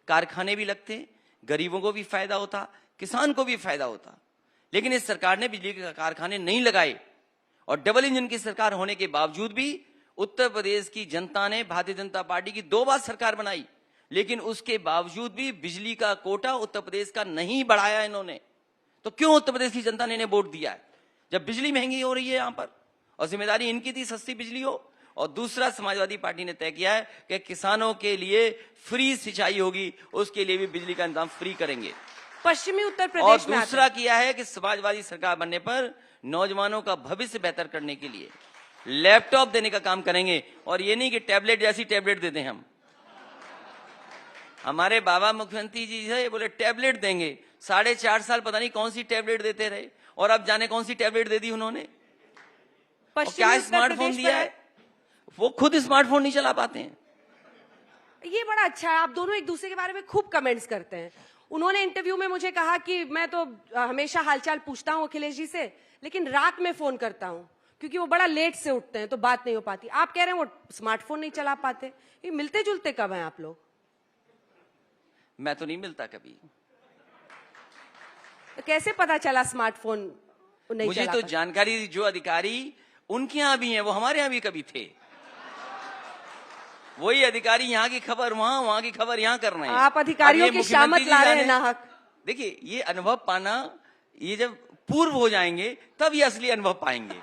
कारखाने भी लगते, गरीबों को भी फायदा होता, किसान को भी फायदा होता। लेकिन इस सरकार ने बिजली के कारखाने नहीं लगाए, और डबल इंजन की सरकार होने के बावजूद भी उत्तर प्रदेश की जनता ने भारतीय जनता पार्टी की 2 बार सरकार बनाई, लेकिन उसके बावजूद भी बिजली का कोटा उत्तर प्रदेश का नहीं बढ़ाया इन्होंने। तो क्यों उत्तर प्रदेश की जनता ने इन्हें वोट दिया है, जब बिजली महंगी हो रही है यहां पर? और जिम्मेदारी इनकी थी सस्ती बिजली हो। और दूसरा, समाजवादी पार्टी ने तय किया है कि किसानों के लिए फ्री सिंचाई होगी, उसके लिए भी बिजली का इंतजाम फ्री करेंगे। पश्चिमी उत्तर और प्रदेश में दूसरा किया है कि समाजवादी सरकार बनने पर नौजवानों का भविष्य बेहतर करने के लिए लैपटॉप देने का काम करेंगे, और ये नहीं कि टैबलेट जैसी टैबलेट दे दें हम। हमारे बाबा मुख्यमंत्री जी है, बोले टैबलेट देंगे, 4.5 साल पता नहीं कौन सी टैबलेट देते रहे, और अब जाने कौन सी टैबलेट दे दी उन्होंने। क्या स्मार्टफोन दिया है? वो खुद स्मार्टफोन नहीं चला पाते हैं। ये बड़ा अच्छा है, आप दोनों एक दूसरे के बारे में खूब कमेंट्स करते हैं। उन्होंने इंटरव्यू में मुझे कहा कि मैं तो हमेशा हालचाल पूछता हूं अखिलेश जी से, लेकिन रात में फोन करता हूं क्योंकि वो बड़ा लेट से उठते हैं तो बात नहीं हो पाती। आप कह रहे हैं वो स्मार्टफोन नहीं चला पाते। ये मिलते जुलते कब हैं आप लोग? मैं तो नहीं मिलता कभी। तो कैसे पता चला स्मार्टफोन नहीं मुझे चला तो पाते? जानकारी, जो अधिकारी उनके यहाँ भी हैं वो हमारे यहाँ भी कभी थे। वही अधिकारी यहाँ की खबर वहां, वहां की खबर यहाँ कर रहे हैं। आप अधिकारियों की शामत ला रहे हैं नाहक। देखिए, ये अनुभव पाना, ये जब पूर्व हो जाएंगे तब ये असली अनुभव पाएंगे।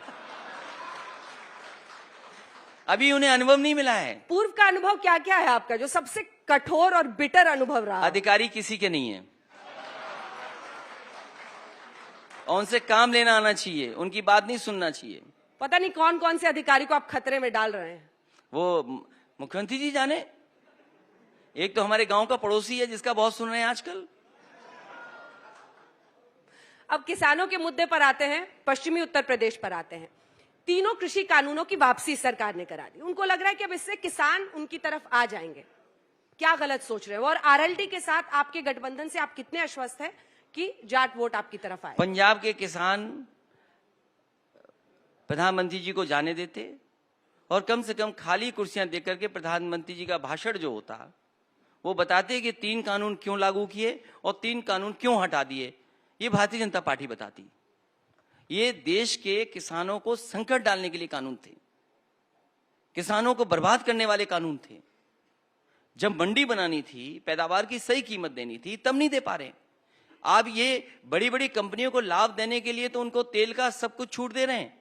अभी उन्हें अनुभव नहीं मिला है। पूर्व का अनुभव क्या क्या है आपका, जो सबसे कठोर और बिटर अनुभव रहा? अधिकारी किसी के नहीं है, और उनसे काम लेना आना चाहिए, उनकी बात नहीं सुनना चाहिए। पता नहीं कौन कौन से अधिकारी को आप खतरे में डाल रहे हैं। वो मुख्यमंत्री जी जाने। एक तो हमारे गांव का पड़ोसी है जिसका बहुत सुन रहे हैं आजकल। अब किसानों के मुद्दे पर आते हैं, पश्चिमी उत्तर प्रदेश पर आते हैं। तीनों कृषि कानूनों की वापसी सरकार ने करा दी। उनको लग रहा है कि अब इससे किसान उनकी तरफ आ जाएंगे। क्या गलत सोच रहे हो? और आरएलडी के साथ आपके गठबंधन से आप कितने आश्वस्त हैं कि जाट वोट आपकी तरफ आए? पंजाब के किसान प्रधानमंत्री जी को जाने देते, और कम से कम खाली कुर्सियां देकर के प्रधानमंत्री जी का भाषण जो होता वो बताते कि 3 कानून क्यों लागू किए और 3 कानून क्यों हटा दिए। ये भारतीय जनता पार्टी बताती। ये देश के किसानों को संकट डालने के लिए कानून थे, किसानों को बर्बाद करने वाले कानून थे। जब मंडी बनानी थी, पैदावार की सही कीमत देनी थी, तब नहीं दे पा रहे। आप ये बड़ी बड़ी कंपनियों को लाभ देने के लिए तो उनको तेल का सब कुछ छूट दे रहे हैं,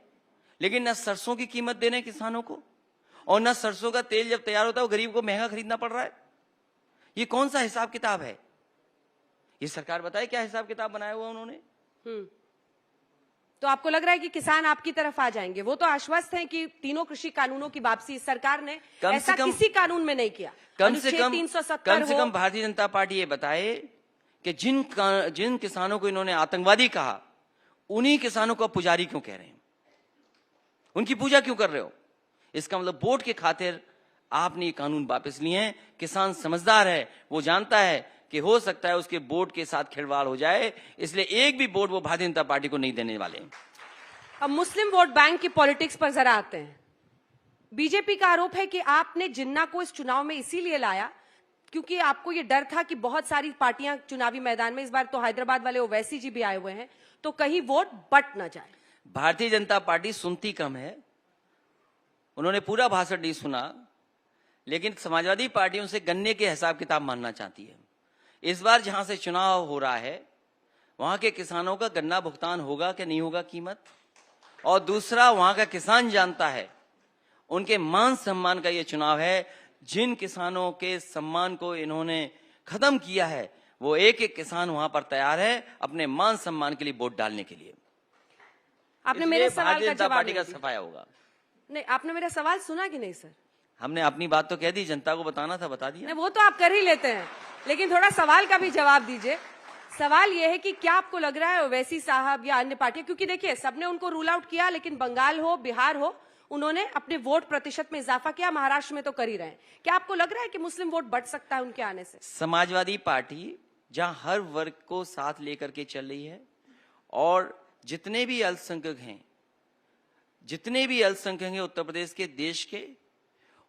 लेकिन न सरसों की कीमत दे रहे हैं किसानों को, और न सरसों का तेल जब तैयार होता है वो गरीब को महंगा खरीदना पड़ रहा है। ये कौन सा हिसाब किताब है? ये सरकार बताए क्या हिसाब किताब बनाया हुआ उन्होंने। तो आपको लग रहा है कि किसान आपकी तरफ आ जाएंगे? वो तो आश्वस्त हैं कि तीनों कृषि कानूनों की वापसी सरकार ने ऐसा किसी कानून में नहीं किया। कम से कम भारतीय जनता पार्टी ये बताए कि जिन किसानों को इन्होंने आतंकवादी कहा, उन्हीं किसानों को पुजारी क्यों कह रहे हैं, उनकी पूजा क्यों कर रहे हो? इसका मतलब वोट के खातिर आपने ये कानून वापस लिए हैं। किसान समझदार है, वो जानता है कि हो सकता है उसके वोट के साथ खिलवाड़ हो जाए, इसलिए एक भी वोट वो भारतीय जनता पार्टी को नहीं देने वाले। अब मुस्लिम वोट बैंक की पॉलिटिक्स पर जरा आते हैं। बीजेपी का आरोप है कि आपने जिन्ना को इस चुनाव में इसीलिए लाया क्योंकि आपको ये डर था कि बहुत सारी पार्टियां चुनावी मैदान में, इस बार तो हैदराबाद वाले ओवैसी जी भी आए हुए हैं, तो कहीं वोट बट न जाए। भारतीय जनता पार्टी सुनती कम है, उन्होंने पूरा भाषण नहीं सुना, लेकिन समाजवादी पार्टी उनसे गन्ने के हिसाब किताब मानना चाहती है। इस बार जहां से चुनाव हो रहा है वहां के किसानों का गन्ना भुगतान होगा कि नहीं होगा कीमत, और दूसरा वहां का किसान जानता है उनके मान सम्मान का ये चुनाव है। जिन किसानों के सम्मान को इन्होंने खत्म किया है वो एक एक किसान वहां पर तैयार है अपने मान सम्मान के लिए वोट डालने के लिए। आपने मेरे सवाल का भारतीय जनता जवाब पार्टी का नहीं दिया। सफाया होगा। नहीं, आपने मेरा सवाल सुना कि नहीं सर? हमने अपनी बात तो कह दी, जनता को बताना था, बता दिया। नहीं, वो तो आप कर ही लेते हैं, लेकिन थोड़ा सवाल का भी जवाब दीजिए। सवाल यह है कि क्या आपको लग रहा है ओवैसी साहब या अन्य पार्टियां, क्योंकि देखिए सबने उनको रूल आउट किया, लेकिन बंगाल हो, बिहार हो, उन्होंने अपने वोट प्रतिशत में इजाफा किया, महाराष्ट्र में तो कर ही रहे हैं। क्या आपको लग रहा है कि मुस्लिम वोट बढ़ सकता है उनके आने से? समाजवादी पार्टी जहां हर वर्ग को साथ लेकर के चल रही है और जितने भी अल्पसंख्यक हैं उत्तर प्रदेश के, देश के,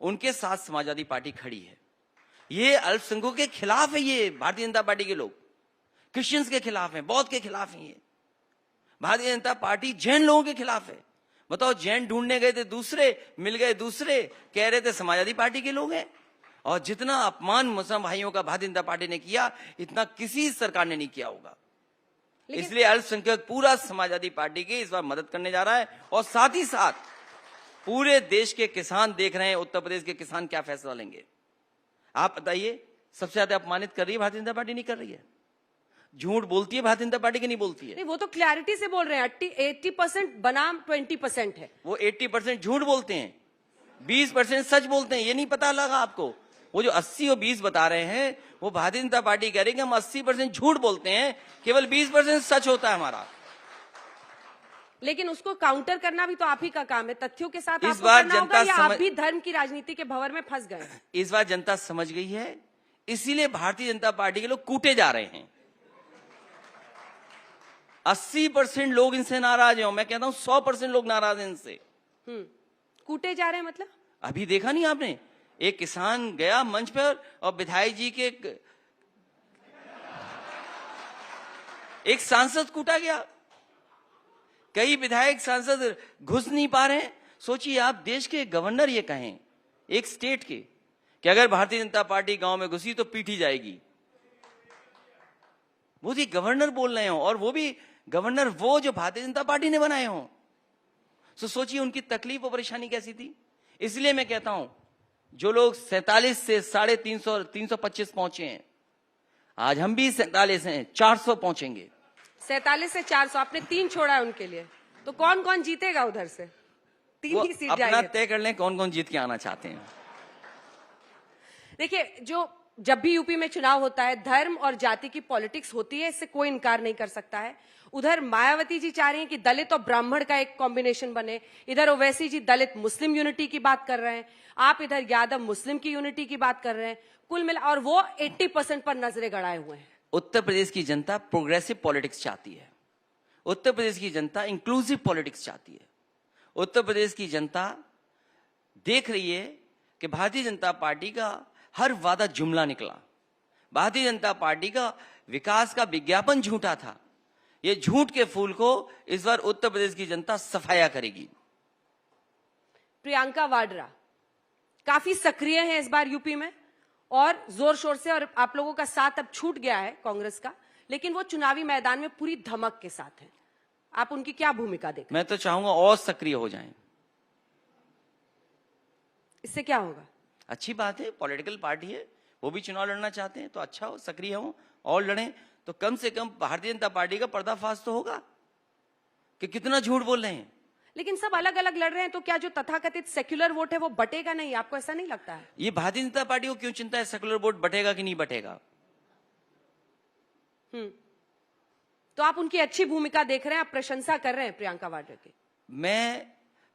उनके साथ समाजवादी पार्टी खड़ी है। ये अल्पसंख्यकों के खिलाफ है, ये भारतीय जनता पार्टी के लोग क्रिश्चियंस के खिलाफ हैं, बौद्ध के खिलाफ हैं। ये भारतीय जनता पार्टी जैन लोगों के खिलाफ है। बताओ, जैन ढूंढने गए थे दूसरे, मिल गए दूसरे, कह रहे थे समाजवादी पार्टी के लोग हैं। और जितना अपमान मुसलमान भाइयों का भारतीय जनता पार्टी ने किया, इतना किसी सरकार ने नहीं किया होगा। इसलिए अल्पसंख्यक पूरा समाजवादी पार्टी की इस बार मदद करने जा रहा है, और साथ ही साथ पूरे देश के किसान देख रहे हैं उत्तर प्रदेश के किसान क्या फैसला लेंगे। आप बताइए, सबसे ज्यादा अपमानित कर रही है भारतीय जनता पार्टी, नहीं कर रही है? झूठ बोलती है भारतीय जनता पार्टी की, नहीं बोलती है? नहीं, वो तो क्लैरिटी से बोल रहे हैं 80% बनाम 20% है। वो 80% झूठ बोलते हैं, 20% सच बोलते हैं। ये नहीं पता लगा आपको? वो जो 80 और 20 बता रहे हैं, वो भारतीय जनता पार्टी कह रही है कि हम 80% झूठ बोलते हैं, केवल 20% सच होता है हमारा। लेकिन उसको काउंटर करना भी तो आप ही का काम है, तथ्यों के साथ इस आपको बार करना जनता होगा, या आप समझ- भी धर्म की राजनीति के भंवर में फंस गए हैं? इस बार जनता समझ गई है, इसीलिए भारतीय जनता पार्टी के लोग कूटे जा रहे हैं। 80% लोग इनसे नाराज हैं, मैं कहता हूं 100% लोग नाराज हैं इनसे। कूटे जा रहे हैं मतलब? अभी देखा नहीं आपने, एक किसान गया मंच पर और विधायक जी के एक सांसद कूटा गया। कई विधायक सांसद घुस नहीं पा रहे हैं। सोचिए आप, देश के गवर्नर ये कहें एक स्टेट के कि अगर भारतीय जनता पार्टी गांव में घुसी तो पीटी जाएगी। वो भी गवर्नर बोल रहे हो, और वो भी गवर्नर वो जो भारतीय जनता पार्टी ने बनाए हों। तो सोचिए उनकी तकलीफ और परेशानी कैसी थी। इसलिए मैं कहता हूं, जो लोग 47 से 350 325 पहुंचे हैं, आज हम भी 47 हैं, 400 पहुंचेंगे। 47 से 400, आपने 3 छोड़ा है उनके लिए, तो कौन कौन जीतेगा उधर से? 3 ही सीट अपना जाएंगे। तय कर लें कौन कौन जीत के आना चाहते हैं। देखिए, जब भी यूपी में चुनाव होता है, धर्म और जाति की पॉलिटिक्स होती है, इससे कोई इनकार नहीं कर सकता है। उधर मायावती जी चाह रही हैं कि दलित और ब्राह्मण का एक कॉम्बिनेशन बने, इधर ओवैसी जी दलित मुस्लिम यूनिटी की बात कर रहे हैं, आप इधर यादव मुस्लिम की यूनिटी की बात कर रहे हैं। कुल मिला, और वो 80% पर नजरें गड़ाए हुए हैं। उत्तर प्रदेश की जनता प्रोग्रेसिव पॉलिटिक्स चाहती है। उत्तर प्रदेश की जनता इंक्लूसिव पॉलिटिक्स चाहती है। उत्तर प्रदेश की जनता देख रही है कि भारतीय जनता पार्टी का हर वादा जुमला निकला। भारतीय जनता पार्टी का विकास का विज्ञापन झूठा था। ये झूठ के फूल को इस बार उत्तर प्रदेश की जनता सफाया करेगी। प्रियंका वाड्रा काफी सक्रिय हैं इस बार यूपी में, और जोर शोर से, और आप लोगों का साथ अब छूट गया है कांग्रेस का, लेकिन वो चुनावी मैदान में पूरी धमक के साथ हैं। आप उनकी क्या भूमिका देखते हैं? मैं तो चाहूंगा और सक्रिय हो जाएं। इससे क्या होगा? अच्छी बात है, पॉलिटिकल पार्टी है, वो भी चुनाव लड़ना चाहते हैं तो अच्छा हो, सक्रिय हो और लड़ें। तो कम से कम भारतीय जनता पार्टी का पर्दाफाश तो होगा कि कितना झूठ बोल रहे हैं। लेकिन सब अलग अलग लड़ रहे हैं, तो क्या जो तथाकथित सेक्युलर वोट है वो बटेगा नहीं? आपको ऐसा नहीं लगता है? ये भारतीय जनता पार्टी को क्यों चिंता है सेकुलर वोट बटेगा कि नहीं बटेगा? तो आप उनकी अच्छी भूमिका देख रहे हैं, आप प्रशंसा कर रहे हैं प्रियंका वाड्रा की? मैं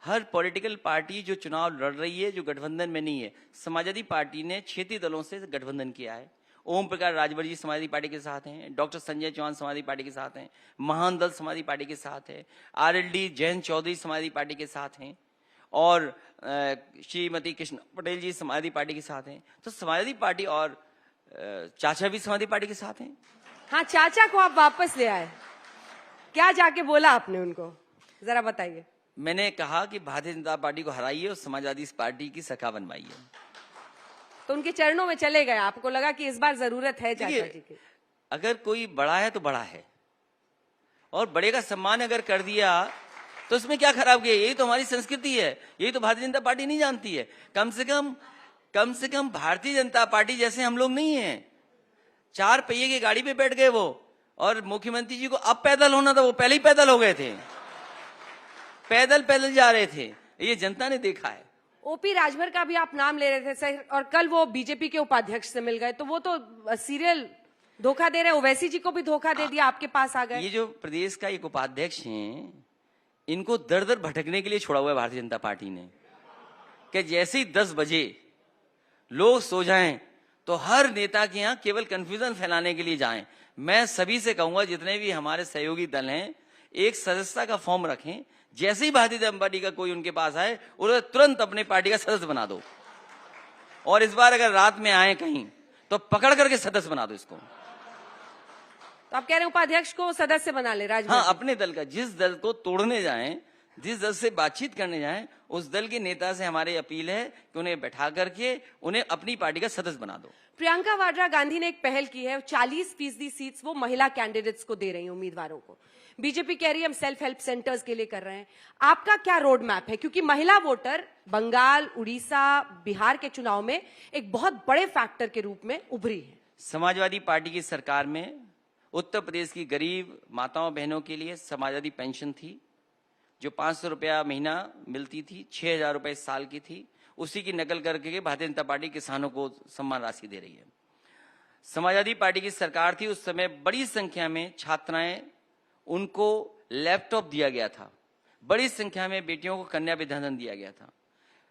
हर पॉलिटिकल पार्टी जो चुनाव लड़ रही है, जो गठबंधन में नहीं है, समाजवादी पार्टी ने क्षेत्रीय दलों से गठबंधन किया है। ओम प्रकाश राजभर जी समाजवादी पार्टी के साथ हैं, डॉक्टर संजय चौहान समाजवादी पार्टी के साथ हैं, महान दल समाजवादी पार्टी के साथ है, आरएलडी जयंत चौधरी समाजवादी पार्टी के साथ हैं, और श्रीमती कृष्ण पटेल जी समाजवादी पार्टी के साथ हैं। तो समाजवादी पार्टी और चाचा भी समाजवादी पार्टी के साथ हैं। हाँ, चाचा को आप वापस ले आए, क्या जाके बोला आपने उनको, जरा बताइए। मैंने कहा कि भारतीय जनता पार्टी को हराइए और समाजवादी पार्टी की सरकार बनवाइए। तो उनके चरणों में चले गए, आपको लगा कि इस बार जरूरत है चाचा जी की? अगर कोई बड़ा है तो बड़ा है, और बड़े का सम्मान अगर कर दिया तो उसमें क्या खराब किया? यही तो हमारी संस्कृति है, यही तो भारतीय जनता पार्टी नहीं जानती है। कम से कम भारतीय जनता पार्टी जैसे हम लोग नहीं हैं। 4 पहिए की गाड़ी पे बैठ गए वो, और मुख्यमंत्री जी को अब पैदल होना था, वो पहले ही पैदल हो गए थे, पैदल जा रहे थे। ये जनता ने देखा है। ओपी राजभर का भी आप नाम ले रहे थे सर, और कल वो बीजेपी के उपाध्यक्ष से मिल गए, तो वो तो सीरियल धोखा दे रहे हैं। ओवैसी जी को भी धोखा दे दिया, आपके पास आ गए। ये जो प्रदेश का एक उपाध्यक्ष हैं, इनको दर दर भटकने के लिए छोड़ा हुआ है भारतीय जनता पार्टी ने, कि जैसे ही 10 बजे लोग सो जाएं तो हर नेता के यहाँ केवल कंफ्यूजन फैलाने के लिए जाएं। मैं सभी से कहूंगा, जितने भी हमारे सहयोगी दल हैं, एक सदस्यता का फॉर्म रखें। जैसे ही भारतीय जनता पार्टी का कोई उनके पास आए, उन्हें तुरंत अपने पार्टी का सदस्य बना दो, और इस बार अगर रात में आए कहीं तो पकड़ करके सदस्य बना दो इसको। तो आप कह रहे हैं उपाध्यक्ष को सदस्य बना ले राजभर? हाँ, अपने दल का, जिस दल को तोड़ने जाएं, जिस दल से बातचीत करने जाएं, उस दल के नेता से हमारी अपील है कि उन्हें बैठा करके उन्हें अपनी पार्टी का सदस्य बना दो। प्रियंका वाड्रा गांधी ने एक पहल की है, 40% सीट्स वो महिला कैंडिडेट्स को दे रही हैं, उम्मीदवारों को। बीजेपी कह रही है हम सेल्फ हेल्प सेंटर्स के लिए कर रहे हैं। आपका क्या रोड मैप है? क्योंकि महिला वोटर बंगाल, उड़ीसा, बिहार के चुनाव में एक बहुत बड़े फैक्टर के रूप में उभरी है। समाजवादी पार्टी की सरकार में उत्तर प्रदेश की गरीब माताओं बहनों के लिए समाजवादी पेंशन थी, जो 500 रुपया महीना मिलती थी, 6,000 रुपए साल की थी। उसी की नकल करके भारतीय जनता पार्टी किसानों को सम्मान राशि दे रही है। समाजवादी पार्टी की सरकार थी, उस समय बड़ी संख्या में छात्राएं, उनको लैपटॉप दिया गया था। बड़ी संख्या में बेटियों को कन्या विद्याधन दिया गया था।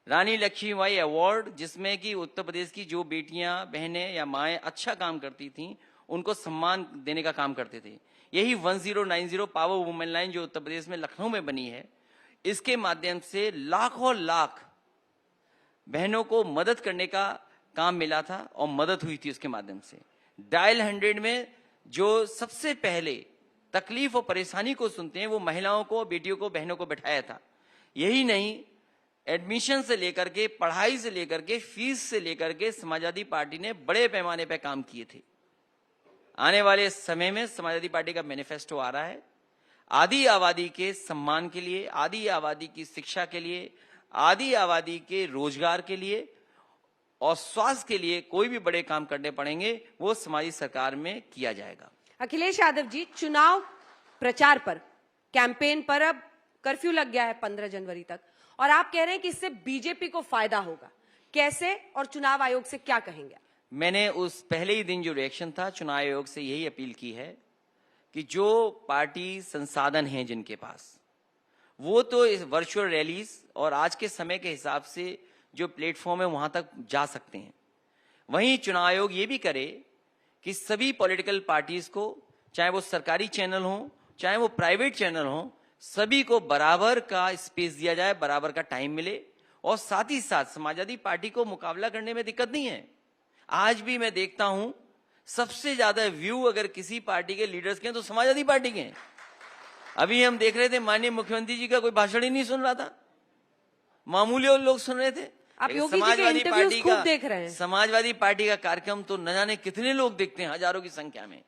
रानी लक्ष्मीबाई अवार्ड, जिसमें कि उत्तर प्रदेश की जो बेटियां, बहनें या माएँ अच्छा काम करती थीं, उनको सम्मान देने का काम करते थे। यही 1090 पावर वुमेन लाइन जो उत्तर प्रदेश में लखनऊ में बनी है, इसके माध्यम से लाखों लाख बहनों को मदद करने का काम मिला था, और मदद हुई थी उसके माध्यम से। डायल 100 में जो सबसे पहले तकलीफ और परेशानी को सुनते हैं, वो महिलाओं को, बेटियों को, बहनों को बैठाया था। यही नहीं, एडमिशन से लेकर के, पढ़ाई से लेकर के, फीस से लेकर के समाजवादी पार्टी ने बड़े पैमाने पर काम किए थे। आने वाले समय में समाजवादी पार्टी का मैनिफेस्टो आ रहा है। आदि आबादी के सम्मान के लिए, आदि आबादी की शिक्षा के लिए, आदि आबादी के रोजगार के लिए और स्वास्थ्य के लिए कोई भी बड़े काम करने पड़ेंगे, वो समाजी सरकार में किया जाएगा। अखिलेश यादव जी, चुनाव प्रचार पर, कैंपेन पर अब कर्फ्यू लग गया है 15 जनवरी तक, और आप कह रहे हैं कि इससे बीजेपी को फायदा होगा। कैसे, और चुनाव आयोग से क्या कहेंगे? मैंने उस पहले ही दिन जो रिएक्शन था, चुनाव आयोग से यही अपील की है कि जो पार्टी संसाधन हैं जिनके पास, वो तो इस वर्चुअल रैलीज और आज के समय के हिसाब से जो प्लेटफॉर्म है वहां तक जा सकते हैं। वहीं चुनाव आयोग ये भी करे कि सभी पॉलिटिकल पार्टीज को, चाहे वो सरकारी चैनल हो, चाहे वो प्राइवेट चैनल हो, सभी को बराबर का स्पेस दिया जाए, बराबर का टाइम मिले, और साथ ही साथ समाजवादी पार्टी को मुकाबला करने में दिक्कत नहीं है। आज भी मैं देखता हूं, सबसे ज्यादा व्यू अगर किसी पार्टी के लीडर्स के हैं तो समाजवादी पार्टी के हैं। अभी हम देख रहे थे, माननीय मुख्यमंत्री जी का कोई भाषण ही नहीं सुन रहा था, मामूली और लोग सुन रहे थे। आप योगी जी के इंटरव्यूज खूब देख रहे हैं। समाजवादी पार्टी का कार्यक्रम तो न जाने कितने लोग देखते हैं, हजारों की संख्या में।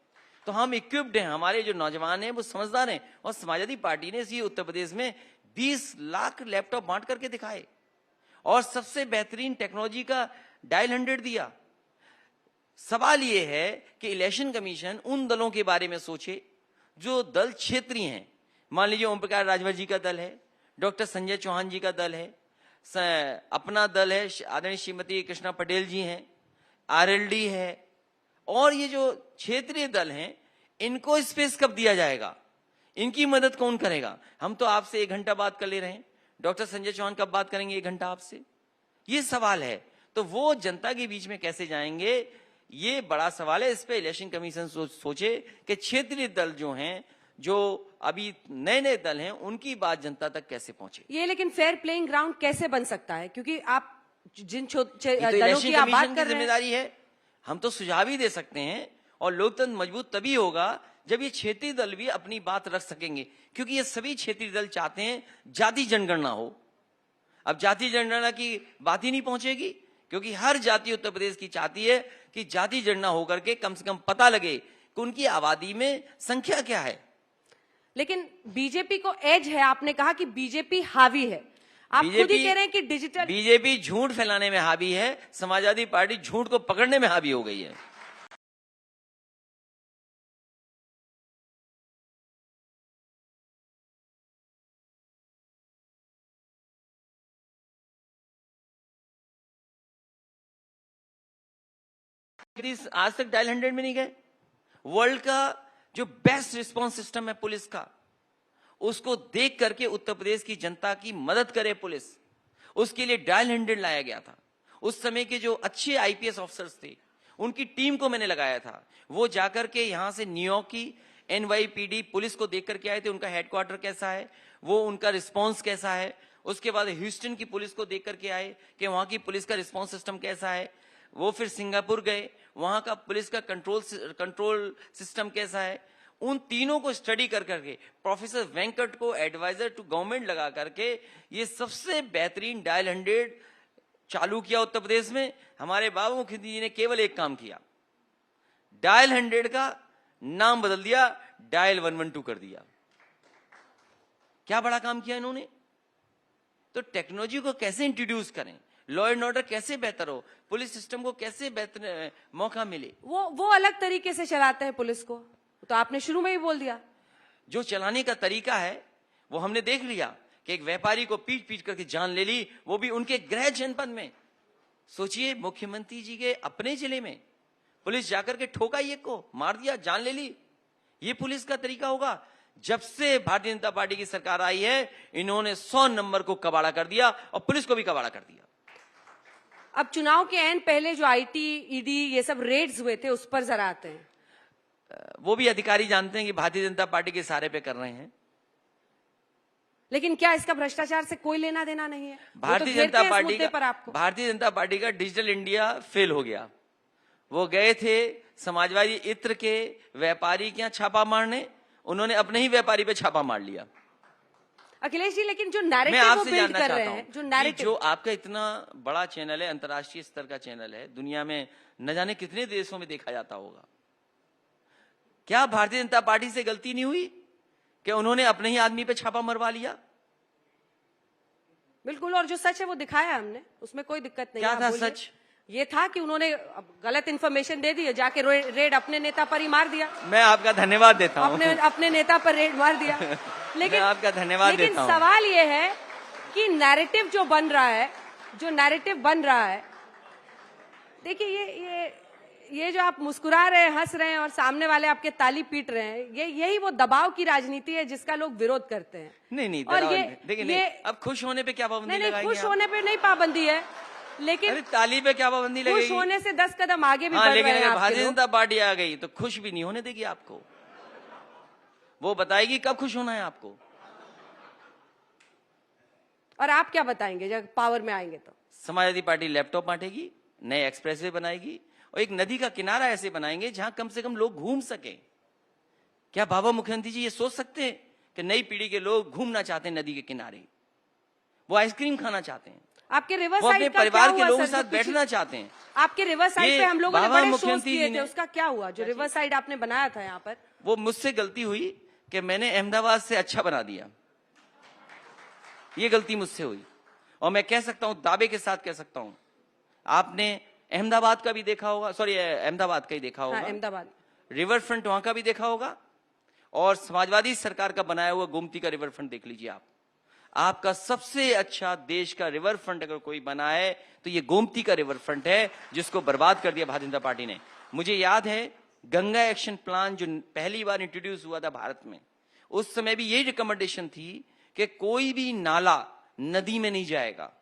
तो हम इक्विप्ड हैं, हमारे जो नौजवान हैं वो समझदार हैं, और समाजवादी पार्टी ने इसी उत्तर प्रदेश में 20 लाख लैपटॉप बांट करके दिखाए, और सबसे बेहतरीन टेक्नोलॉजी का डायल 100 दिया। सवाल यह है कि इलेक्शन कमीशन उन दलों के बारे में सोचे जो दल क्षेत्रीय हैं। मान लीजिए ओम प्रकाश राजभर जी का दल है, डॉक्टर संजय चौहान जी का दल है, अपना दल है, आदरणीय श्रीमती कृष्णा पटेल जी हैं, आरएलडी है, और ये जो क्षेत्रीय दल हैं, इनको स्पेस कब दिया जाएगा? इनकी मदद कौन करेगा? हम तो आपसे 1 घंटा बात कर ले रहे हैं, डॉक्टर संजय चौहान कब बात करेंगे 1 घंटा आपसे? ये सवाल है। तो वो जनता के बीच में कैसे जाएंगे, ये बड़ा सवाल है। इस पे इलेक्शन कमीशन सोचे कि क्षेत्रीय दल जो हैं, जो अभी नए नए दल हैं, उनकी बात जनता तक कैसे पहुंचे। ये लेकिन फेयर प्लेइंग ग्राउंड कैसे बन सकता है? क्योंकि आप जिन दलों की आप बात कर रहे हैं, जिम्मेदारी है। हम तो सुझाव ही दे सकते हैं, और लोकतंत्र मजबूत तभी होगा जब ये क्षेत्रीय दल भी अपनी बात रख सकेंगे, क्योंकि ये सभी क्षेत्रीय दल चाहते हैं जाति जनगणना हो। अब जाति जनगणना की बात ही नहीं पहुंचेगी, क्योंकि हर जाति उत्तर प्रदेश की चाहती है कि जाति जनगणना होकर के कम से कम पता लगे कि उनकी आबादी में संख्या क्या है। लेकिन बीजेपी को एज है, आपने कहा कि बीजेपी हावी है, आप खुद ही कह रहे हैं कि डिजिटल बीजेपी झूठ फैलाने में हावी है, समाजवादी पार्टी झूठ को पकड़ने में हावी हो गई है। आज तक डायल 100 में नहीं गए। वर्ल्ड का जो बेस्ट रिस्पांस सिस्टम है पुलिस का, उसको देख करके उत्तर प्रदेश की जनता की मदद करे पुलिस, उसके लिए डायल 100 लाया गया था। उस समय के जो अच्छे आईपीएस ऑफिसर्स थे, उनकी टीम को मैंने लगाया था। वो जाकर के यहां से न्यूयॉर्क की एनवाईपीडी पुलिस को देख करके आए थे, उनका हेडक्वार्टर कैसा है, वो उनका रिस्पांस कैसा है। उसके बाद ह्यूस्टन की पुलिस को देख करके आए कि वहां की पुलिस का रिस्पांस सिस्टम कैसा है। वो फिर सिंगापुर गए, वहां का पुलिस का कंट्रोल सिस्टम कैसा है। उन तीनों को स्टडी कर करके प्रोफेसर वेंकट को एडवाइजर टू गवर्नमेंट लगा करके ये सबसे बेहतरीन डायल 100 चालू किया उत्तर प्रदेश में। हमारे बाबू मुखर्जी जी ने केवल एक काम किया, डायल 100 का नाम बदल दिया, डायल 112 कर दिया। क्या बड़ा काम किया इन्होंने। तो टेक्नोलॉजी को कैसे इंट्रोड्यूस करें, लॉ एंड ऑर्डर कैसे बेहतर हो, पुलिस सिस्टम को कैसे बेहतर मौका मिले, वो अलग तरीके से चलाते हैं पुलिस को। तो आपने शुरू में ही बोल दिया, जो चलाने का तरीका है वो हमने देख लिया कि एक व्यापारी को पीट पीट करके जान ले ली, वो भी उनके गृह जनपद में। सोचिए, मुख्यमंत्री जी के अपने जिले में पुलिस जाकर के ठोका, एक को मार दिया, जान ले ली। ये पुलिस का तरीका होगा। जब से भारतीय जनता पार्टी की सरकार आई है, इन्होंने 100 नंबर को कबाड़ा कर दिया और पुलिस को भी कबाड़ा कर दिया। अब चुनाव के एंड पहले जो आईटी ईडी ये सब रेड्स हुए थे, उस पर जरा आते हैं। वो भी अधिकारी जानते हैं कि भारतीय जनता पार्टी के सारे पे कर रहे हैं, लेकिन क्या इसका भ्रष्टाचार से कोई लेना देना नहीं है। भारतीय जनता पार्टी का डिजिटल इंडिया फेल हो गया। वो गए थे समाजवादी इत्र के व्यापारी के यहाँ छापा मारने, उन्होंने अपने ही व्यापारी पे छापा मार लिया। अखिलेश जी, लेकिन जो नैरेटिव वो बिल्ड कर रहे हैं, जो नैरेटिव, जो आपका इतना बड़ा चैनल है, अंतर्राष्ट्रीय स्तर का चैनल है, दुनिया में न जाने कितने देशों में देखा जाता होगा, क्या भारतीय जनता पार्टी से गलती नहीं हुई कि उन्होंने अपने ही आदमी पे छापा मरवा लिया। बिल्कुल, और जो सच है वो दिखाया हमने, उसमें कोई दिक्कत नहीं। क्या था सच? ये था कि उन्होंने गलत इंफॉर्मेशन दे दी, जाके रेड अपने नेता पर ही मार दिया। मैं आपका धन्यवाद देता हूं। अपने नेता पर रेड मार दिया। लेकिन मैं आपका धन्यवाद देता हूं। सवाल ये है कि नैरेटिव जो बन रहा है, देखिए ये जो आप मुस्कुरा रहे हैं, हंस रहे हैं और सामने वाले आपके ताली पीट रहे हैं, यही वो दबाव की राजनीति है जिसका लोग विरोध करते हैं। नहीं, और देखिए, अब खुश होने पे क्या पाबंदी लगाएंगे? खुश होने पे नहीं पाबंदी है, लेकिन ताली पे क्या पाबंदी लगेगी? खुश होने से 10 कदम आगे भी बढ़ रहे हैं। लेकिन अगर भारतीय जनता पार्टी आ गई तो खुश भी नहीं होने देगी आपको। वो बताएगी कब खुश होना है आपको। और आप क्या बताएंगे जब पावर में आएंगे? तो समाजवादी पार्टी लैपटॉप बांटेगी, नए एक्सप्रेसवे बनाएगी और एक नदी का किनारा ऐसे बनाएंगे जहां कम से कम लोग घूम सके। क्या बाबा मुख्यमंत्री जी ये सोच सकते हैं कि नई पीढ़ी के लोग घूमना चाहते हैं नदी के किनारे, वो आइसक्रीम खाना चाहते हैं, आपके रिवर वो अपने साइड का परिवार क्या के हुआ लोगों के सर? साथ बैठना चाहते हैं। आपके रिवर साइड पे हम लोगों ने बड़े शोज किए थे, ने उसका क्या हुआ? जो रिवर साइड आपने बनाया था यहाँ पर, वो मुझसे गलती हुई कि मैंने अहमदाबाद से अच्छा बना दिया। ये गलती मुझसे हुई और मैं कह सकता हूं, दावे के साथ कह सकता हूं, आपने अहमदाबाद का भी देखा होगा, सॉरी अहमदाबाद का ही देखा होगा, अहमदाबाद रिवर फ्रंट वहां का भी देखा होगा, और समाजवादी सरकार का बनाया हुआ गोमती का रिवर फ्रंट देख लीजिए आप। आपका सबसे अच्छा देश का रिवर फ्रंट अगर कोई बना है तो ये गोमती का रिवर फ्रंट है, जिसको बर्बाद कर दिया भारतीय जनता पार्टी ने। मुझे याद है गंगा एक्शन प्लान जो पहली बार इंट्रोड्यूस हुआ था भारत में, उस समय भी यही रिकमेंडेशन थी कि कोई भी नाला नदी में नहीं जाएगा,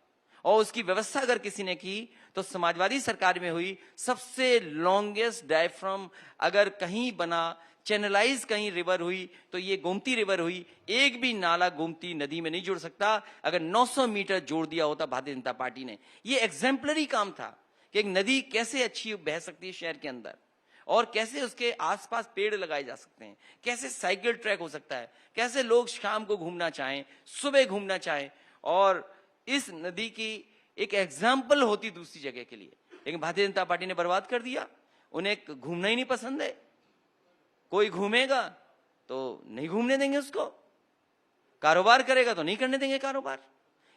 और उसकी व्यवस्था अगर किसी ने की तो समाजवादी सरकार में हुई। सबसे लॉन्गेस्ट डायफ्राम अगर कहीं बना, चैनलाइज कहीं रिवर हुई तो ये गोमती रिवर हुई। एक भी नाला गोमती नदी में नहीं जुड़ सकता। अगर 900 मीटर जोड़ दिया होता भारतीय जनता पार्टी ने, ये एग्जाम्पलरी काम था कि एक नदी कैसे अच्छी बह सकती है शहर के अंदर। और कैसे उसके आसपास पेड़ लगाए जा सकते हैं, कैसे साइकिल ट्रैक हो सकता है, कैसे लोग शाम को घूमना चाहें, सुबह घूमना चाहें, और इस नदी की एक एग्जाम्पल होती दूसरी जगह के लिए। लेकिन भारतीय जनता पार्टी ने बर्बाद कर दिया। उन्हें घूमना ही नहीं पसंद है। कोई घूमेगा तो नहीं घूमने देंगे उसको, कारोबार करेगा तो नहीं करने देंगे कारोबार।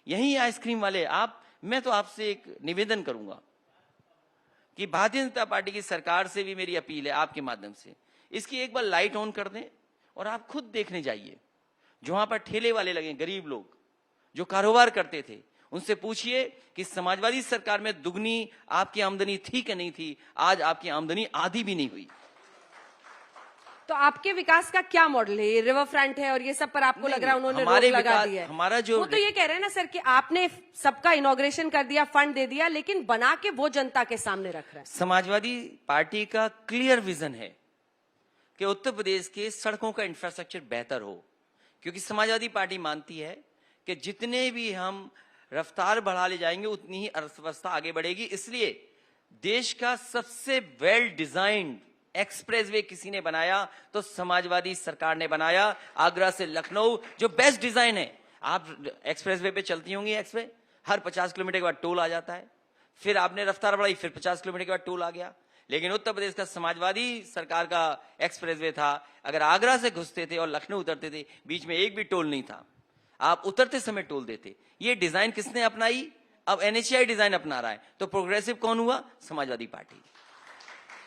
यही आइसक्रीम वाले मैं तो आपसे एक निवेदन करूंगा कि भारतीय जनता पार्टी की सरकार से भी मेरी अपील है आपके माध्यम से, इसकी एक बार लाइट ऑन कर दें और आप खुद देखने जाइए। जो वहां पर ठेले वाले लगे, गरीब लोग जो कारोबार करते थे, उनसे पूछिए कि समाजवादी सरकार में दुगनी आपकी आमदनी थी कि नहीं थी। आज आपकी आमदनी आधी भी नहीं हुई। तो आपके विकास का क्या मॉडल है? ये रिवर फ्रंट है और ये सब पर आपको लग रहा है उन्होंने रोक लगा दिया है। हमारा जो वो तो ये कह रहे हैं ना सर कि आपने सबका इनॉग्रेशन कर दिया, फंड दे दिया, लेकिन बना के वो जनता के सामने रख रहे हैं। समाजवादी पार्टी का क्लियर विजन है कि उत्तर प्रदेश के सड़कों का इंफ्रास्ट्रक्चर बेहतर हो, क्योंकि समाजवादी पार्टी मानती है कि जितने भी हम रफ्तार बढ़ा ले जाएंगे उतनी ही अर्थव्यवस्था आगे बढ़ेगी। इसलिए देश का सबसे वेल डिजाइंड एक्सप्रेसवे किसी ने बनाया तो समाजवादी सरकार ने बनाया। आगरा से लखनऊ जो बेस्ट डिजाइन है। आप एक्सप्रेसवे पे चलती होंगी, एक्सप्रेस हर 50 किलोमीटर के बाद टोल आ जाता है, फिर आपने रफ्तार बढ़ाई, फिर 50 किलोमीटर के बाद टोल आ गया। लेकिन उत्तर प्रदेश का समाजवादी सरकार का एक्सप्रेसवे था, अगर आगरा से घुसते थे और लखनऊ उतरते थे, बीच में एक भी टोल नहीं था, आप उतरते समय टोल देते। ये डिजाइन किसने अपनाई? अब एनएचएआई डिजाइन अपना रहा है। तो प्रोग्रेसिव कौन हुआ? समाजवादी पार्टी।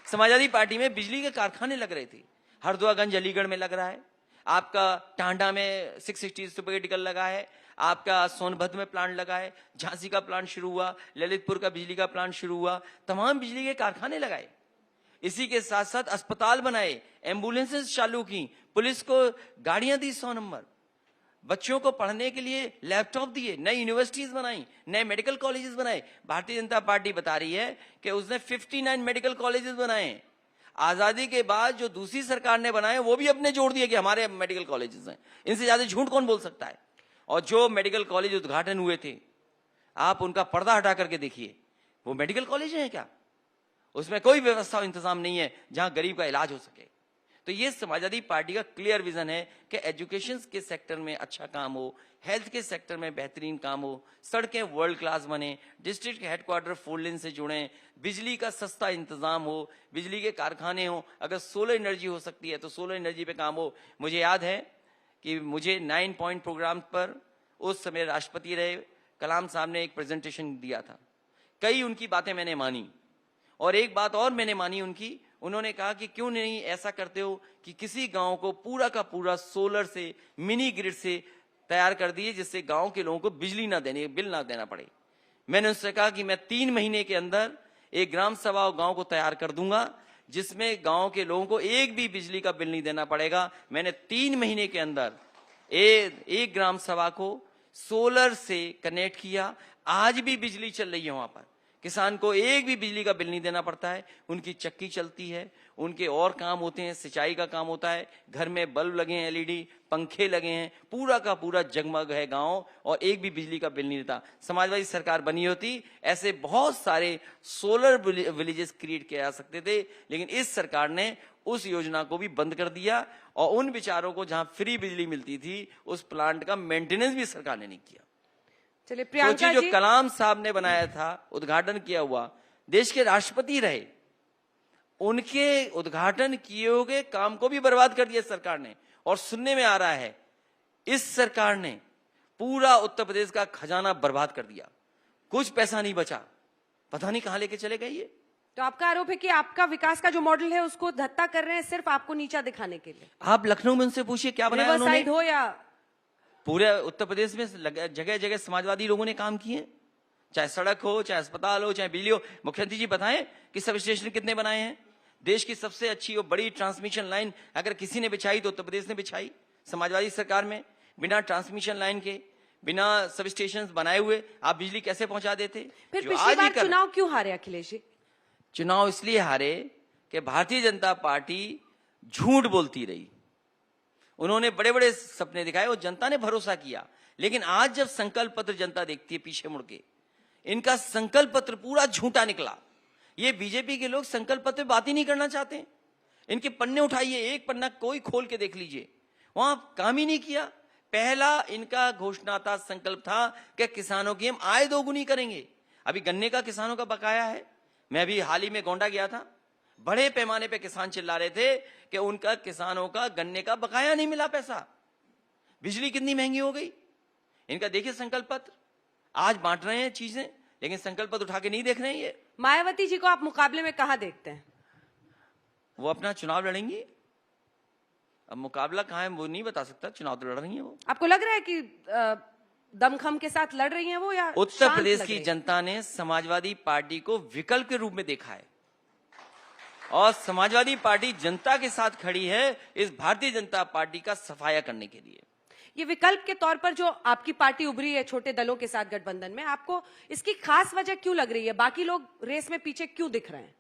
समाजवादी पार्टी में बिजली के कारखाने लग रहे थे, हरदुआगंज अलीगढ़ में लग रहा है, आपका टांडा में 660 सुपर क्रिटिकल लगा है, आपका सोनभद्र में प्लांट लगा है, झांसी का प्लांट शुरू हुआ, ललितपुर का बिजली का प्लांट शुरू हुआ, तमाम बिजली के कारखाने लगाए। इसी के साथ साथ अस्पताल बनाए, एम्बुलेंसेस चालू की, पुलिस को गाड़ियां दी 100 नंबर, बच्चों को पढ़ने के लिए लैपटॉप दिए, नई यूनिवर्सिटीज बनाई, नए मेडिकल कॉलेजेस बनाए। भारतीय जनता पार्टी बता रही है कि उसने 59 मेडिकल कॉलेजेस बनाए। आजादी के बाद जो दूसरी सरकार ने बनाए वो भी अपने जोड़ दिए कि हमारे मेडिकल कॉलेजेस हैं। इनसे ज्यादा झूठ कौन बोल सकता है? और जो मेडिकल कॉलेज उद्घाटन हुए थे, आप उनका पर्दा हटा करके देखिए, वो मेडिकल कॉलेज हैं क्या? उसमें कोई व्यवस्था इंतजाम नहीं है जहां गरीब का इलाज हो सके। तो ये समाजवादी पार्टी का क्लियर विजन है कि एजुकेशन के सेक्टर में अच्छा काम हो, हेल्थ के सेक्टर में बेहतरीन काम हो, सड़कें वर्ल्ड क्लास बने, डिस्ट्रिक्ट हेडक्वार्टर 4 लेन से जुड़े, बिजली का सस्ता इंतजाम हो, बिजली के कारखाने हो, अगर सोलर एनर्जी हो सकती है तो सोलर एनर्जी पे काम हो। मुझे याद है कि मुझे 9 पॉइंट प्रोग्राम पर उस समय राष्ट्रपति रहे कलाम साहब ने एक प्रेजेंटेशन दिया था। कई उनकी बातें मैंने मानी, और एक बात और मैंने मानी उनकी, उन्होंने कहा कि क्यों नहीं ऐसा करते हो कि किसी गांव को पूरा का पूरा सोलर से, मिनी ग्रिड से तैयार कर दिए, जिससे गांव के लोगों को बिजली ना देने, बिल ना देना पड़े। मैंने उससे कहा कि मैं 3 महीने के अंदर एक ग्राम सभा गांव को तैयार कर दूंगा जिसमें गांव के लोगों को एक भी बिजली का बिल नहीं देना पड़ेगा। मैंने 3 महीने के अंदर एक ग्राम सभा को सोलर से कनेक्ट किया। आज भी बिजली चल रही है वहां पर, किसान को एक भी बिजली का बिल नहीं देना पड़ता है, उनकी चक्की चलती है, उनके और काम होते हैं, सिंचाई का काम होता है, घर में बल्ब लगे हैं, एलईडी पंखे लगे हैं, पूरा का पूरा जगमग है गांव, और एक भी बिजली का बिल नहीं देता। समाजवादी सरकार बनी होती ऐसे बहुत सारे सोलर विलेजेस क्रिएट किए जा सकते थे, लेकिन इस सरकार ने उस योजना को भी बंद कर दिया, और उन बेचारों को जहां फ्री बिजली मिलती थी उस प्लांट का मेंटेनेंस भी सरकार ने नहीं किया। चलिए प्रियंका जो जी, कलाम साहब ने बनाया था, उद्घाटन किया हुआ, देश के राष्ट्रपति रहे, उनके उद्घाटन किए हुए काम को भी बर्बाद कर दिया सरकार ने। और सुनने में आ रहा है इस सरकार ने पूरा उत्तर प्रदेश का खजाना बर्बाद कर दिया, कुछ पैसा नहीं बचा, पता नहीं कहां लेके चले गए ये। तो आपका आरोप है कि आपका विकास का जो मॉडल है उसको धत्ता कर रहे हैं सिर्फ आपको नीचा दिखाने के लिए। आप लखनऊ में उनसे पूछिए क्या बनाया रिवर उन्होंने। साइड हो या पूरे उत्तर प्रदेश में जगह जगह समाजवादी लोगों ने काम किए, चाहे सड़क हो, चाहे अस्पताल हो, चाहे बिजली हो। मुख्यमंत्री जी बताएं कि सब स्टेशन कितने बनाए हैं। देश की सबसे अच्छी और बड़ी ट्रांसमिशन लाइन अगर किसी ने बिछाई तो उत्तर प्रदेश ने बिछाई। समाजवादी सरकार में बिना ट्रांसमिशन लाइन के, बिना सब स्टेशन बनाए हुए आप बिजली कैसे पहुंचा देते? फिर पिछली बार चुनाव क्यों हारे अखिलेश जी? चुनाव इसलिए हारे कि भारतीय जनता पार्टी झूठ बोलती रही। उन्होंने बड़े बड़े सपने दिखाए और जनता ने भरोसा किया, लेकिन आज जब संकल्प पत्र जनता देखती है पीछे मुड़ के, इनका संकल्प पत्र पूरा झूठा निकला। ये बीजेपी के लोग संकल्प पत्र पे बात ही नहीं करना चाहते। इनके पन्ने उठाइए, एक पन्ना कोई खोल के देख लीजिए, वहां काम ही नहीं किया। पहला इनका घोषणा था, संकल्प था कि किसानों की हम आय दोगुनी करेंगे। अभी गन्ने का किसानों का बकाया है। मैं अभी हाल ही में गोंडा गया था, बड़े पैमाने पे किसान चिल्ला रहे थे कि उनका किसानों का गन्ने का बकाया नहीं मिला पैसा। बिजली कितनी महंगी हो गई। इनका देखिए संकल्प पत्र, आज बांट रहे हैं चीजें, लेकिन संकल्प पत्र उठा के नहीं देख रहे हैं। ये मायावती जी को आप मुकाबले में कहां देखते हैं? वो अपना चुनाव लड़ेंगी। अब मुकाबला कहां है वो नहीं बता सकता, चुनाव तो लड़ रही है वो। आपको लग रहा है कि दमखम के साथ लड़ रही हैं वो, या उत्तर प्रदेश की जनता ने समाजवादी पार्टी को विकल्प के रूप में देखा है और समाजवादी पार्टी जनता के साथ खड़ी है इस भारतीय जनता पार्टी का सफाया करने के लिए। ये विकल्प के तौर पर जो आपकी पार्टी उभरी है छोटे दलों के साथ गठबंधन में, आपको इसकी खास वजह क्यों लग रही है? बाकी लोग रेस में पीछे क्यों दिख रहे हैं?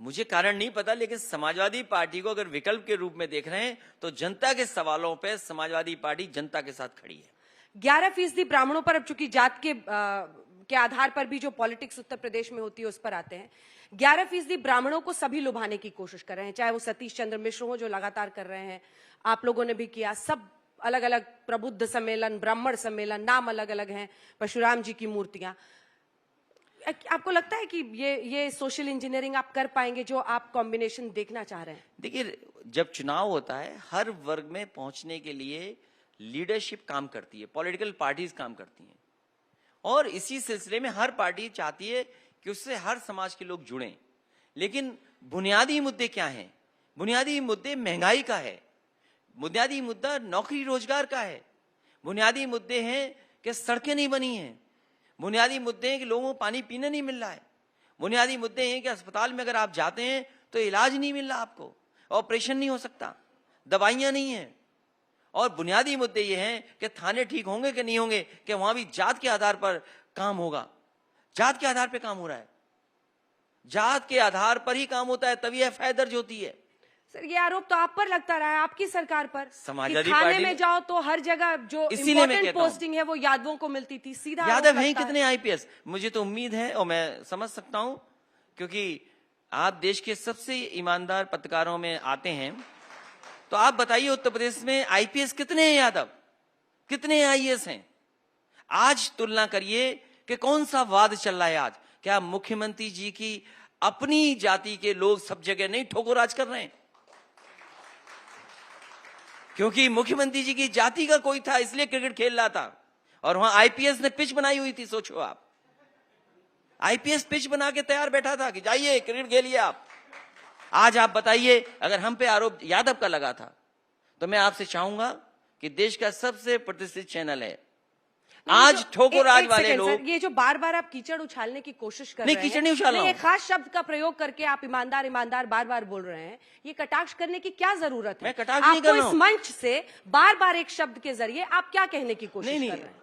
मुझे कारण नहीं पता, लेकिन समाजवादी पार्टी को अगर विकल्प के रूप में देख रहे हैं तो जनता के सवालों पे समाजवादी पार्टी जनता के साथ खड़ी है। 11% ब्राह्मणों पर, अब चूंकि जात के आधार पर भी जो पॉलिटिक्स उत्तर प्रदेश में होती है उस पर आते हैं, 11% ब्राह्मणों को सभी लुभाने की कोशिश कर रहे हैं, चाहे वो सतीश चंद्र मिश्र हो जो लगातार कर रहे हैं, आप लोगों ने भी किया, सब अलग अलग प्रबुद्ध सम्मेलन, ब्राह्मण सम्मेलन, नाम अलग अलग हैं, परशुराम जी की मूर्तियां। आपको लगता है कि ये सोशल इंजीनियरिंग आप कर पाएंगे जो आप कॉम्बिनेशन देखना चाह रहे हैं? देखिए, जब चुनाव होता है हर वर्ग में पहुंचने के लिए लीडरशिप काम करती है, पॉलिटिकल पार्टीज काम करती हैं, और इसी सिलसिले में हर पार्टी चाहती है कि उससे हर समाज के लोग जुड़ें। लेकिन बुनियादी मुद्दे क्या हैं? बुनियादी मुद्दे महंगाई का है, बुनियादी मुद्दा नौकरी रोजगार का है, बुनियादी मुद्दे हैं कि सड़कें नहीं बनी हैं, बुनियादी मुद्दे हैं कि लोगों को पानी पीने नहीं मिल रहा है, बुनियादी मुद्दे हैं कि अस्पताल में अगर आप जाते हैं तो इलाज नहीं मिल रहा आपको, ऑपरेशन नहीं हो सकता, दवाइयां नहीं हैं, और बुनियादी मुद्दे ये हैं कि थाने ठीक होंगे कि नहीं होंगे, कि वहां भी जात के आधार पर काम होगा। जात के आधार पर काम हो रहा है, जात के आधार पर ही काम होता है, तभी एफआईआर दर्ज होती है। सर, ये आरोप तो आप पर लगता रहा है, आपकी सरकार पर। समाजवादी थाने पार्टी में जाओ तो हर जगह जो इम्पोर्टेंट पोस्टिंग है वो यादवों को मिलती थी, सीधा यादव हैं कितने आईपीएस? मुझे तो उम्मीद है और मैं समझ सकता हूं, क्योंकि आप देश के सबसे ईमानदार पत्रकारों में आते हैं, तो आप बताइए उत्तर प्रदेश में आईपीएस कितने हैं यादव, कितने आईएएस हैं? आज तुलना करिए कि कौन सा वाद चल रहा है आज। क्या मुख्यमंत्री जी की अपनी जाति के लोग सब जगह नहीं ठोकराज कर रहे हैं? क्योंकि मुख्यमंत्री जी की जाति का कोई था इसलिए क्रिकेट खेल रहा था, और वहां आईपीएस ने पिच बनाई हुई थी। सोचो आप, आईपीएस पिच बना के तैयार बैठा था कि जाइए क्रिकेट खेलिए आप। आज आप बताइए, अगर हम पे आरोप यादव का लगा था तो मैं आपसे चाहूंगा कि देश का सबसे प्रतिष्ठित चैनल है, आज ठोकराज वाले लोग, ये जो बार बार आप कीचड़ उछालने की कोशिश कर रहे हैं, कीचड़ नहीं उछाल रहा हूं, एक खास शब्द का प्रयोग करके आप ईमानदार ईमानदार बार बार बोल रहे हैं, ये कटाक्ष करने की क्या जरूरत है? मैं कटाक्ष नहीं कर रहा हूं। इस मंच से बार बार एक शब्द के जरिए आप क्या कहने की कोशिश कर रहे हैं?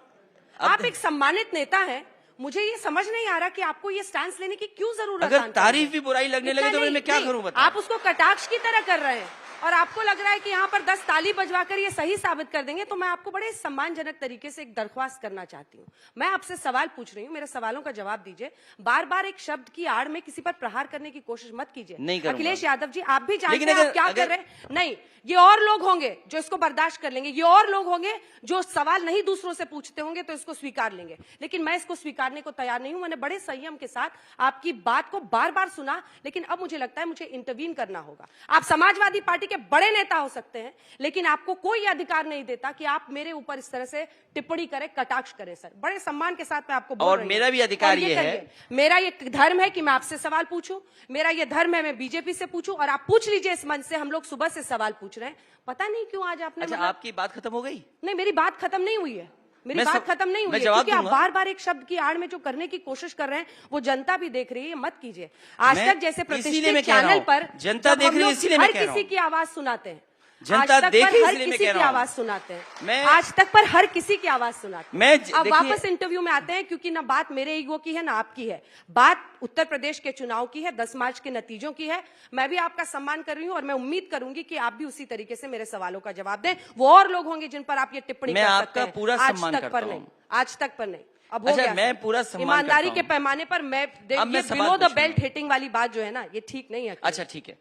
आप एक सम्मानित नेता हैं, मुझे ये समझ नहीं आ रहा कि आपको ये स्टैंड लेने की क्यों जरूरत है? अगर तारीफ भी बुराई लगने लगे तो मैं क्या करूं बताओ? आप उसको कटाक्ष की तरह कर रहे हैं और आपको लग रहा है कि यहाँ पर 10 ताली बजवाकर ये सही साबित कर देंगे, तो मैं आपको बड़े सम्मानजनक तरीके से एक दरख्वास्त करना चाहती हूँ। मैं आपसे सवाल पूछ रही हूँ, मेरे सवालों का जवाब दीजिए। बार बार एक शब्द की आड़ में किसी पर प्रहार करने की कोशिश मत कीजिए। अखिलेश यादव जी, आप भी जानते हैं आप क्या कर रहे हैं। नहीं, ये और लोग होंगे जो इसको बर्दाश्त कर लेंगे, ये और लोग होंगे जो सवाल नहीं दूसरों से पूछते होंगे तो इसको स्वीकार लेंगे, लेकिन मैं इसको स्वीकारने को तैयार नहीं हूं। मैंने बड़े संयम के साथ आपकी बात को बार बार सुना, लेकिन अब मुझे लगता है मुझे इंटरवीन करना होगा। आप समाजवादी पार्टी के बड़े नेता हो सकते हैं, लेकिन आपको कोई अधिकार नहीं देता कि आप मेरे ऊपर इस तरह से टिप्पणी करें, कटाक्ष करें। सर, बड़े सम्मान के साथ मैं आपको बोल रही हूं। और मेरा भी अधिकार ये है, मेरा ये धर्म है कि मैं आपसे सवाल पूछूं, मेरा ये धर्म है मैं बीजेपी से पूछूं, और आप पूछ लीजिए इस मंच से। हम लोग सुबह से सवाल पूछ रहे हैं, पता नहीं क्यों आज आपने। अच्छा, आपकी बात खत्म हो गई? नहीं, मेरी बात खत्म नहीं हुई है, मेरी बात खत्म नहीं हुई है, क्योंकि आप बार बार एक शब्द की आड़ में जो करने की कोशिश कर रहे हैं वो जनता भी देख रही है। मत कीजिए। आज तक जैसे प्रतिष्ठित चैनल पर जनता देख रही है, इसीलिए मैं कह रहा हूं, हर किसी की आवाज सुनाते हैं, जनता देख रही है इसलिए मैं कह रहा हूं, आवाज सुनाते हैं, आज तक पर हर किसी की आवाज सुनाते हैं। अब वापस इंटरव्यू में आते हैं, क्योंकि ना बात मेरे ईगो की है ना आपकी है, बात उत्तर प्रदेश के चुनाव की है, 10 मार्च के नतीजों की है। मैं भी आपका सम्मान कर रही हूं और मैं उम्मीद करूंगी कि आप भी उसी तरीके से मेरे सवालों का जवाब दें। वो और लोग होंगे जिन पर आप ये टिप्पणी कर सकते हैं, पूरा सम्मान करता हूं। आज तक पर नहीं। अब हो अच्छा, गया मैं सर। पूरा सम्मान ईमानदारी करता के हूं। पैमाने पर मैं अब मैं सवाल बिलो द पूछूंगा। बेल्ट हिटिंग वाली बात जो है ना, ये ठीक नहीं है। अच्छा ठीक है,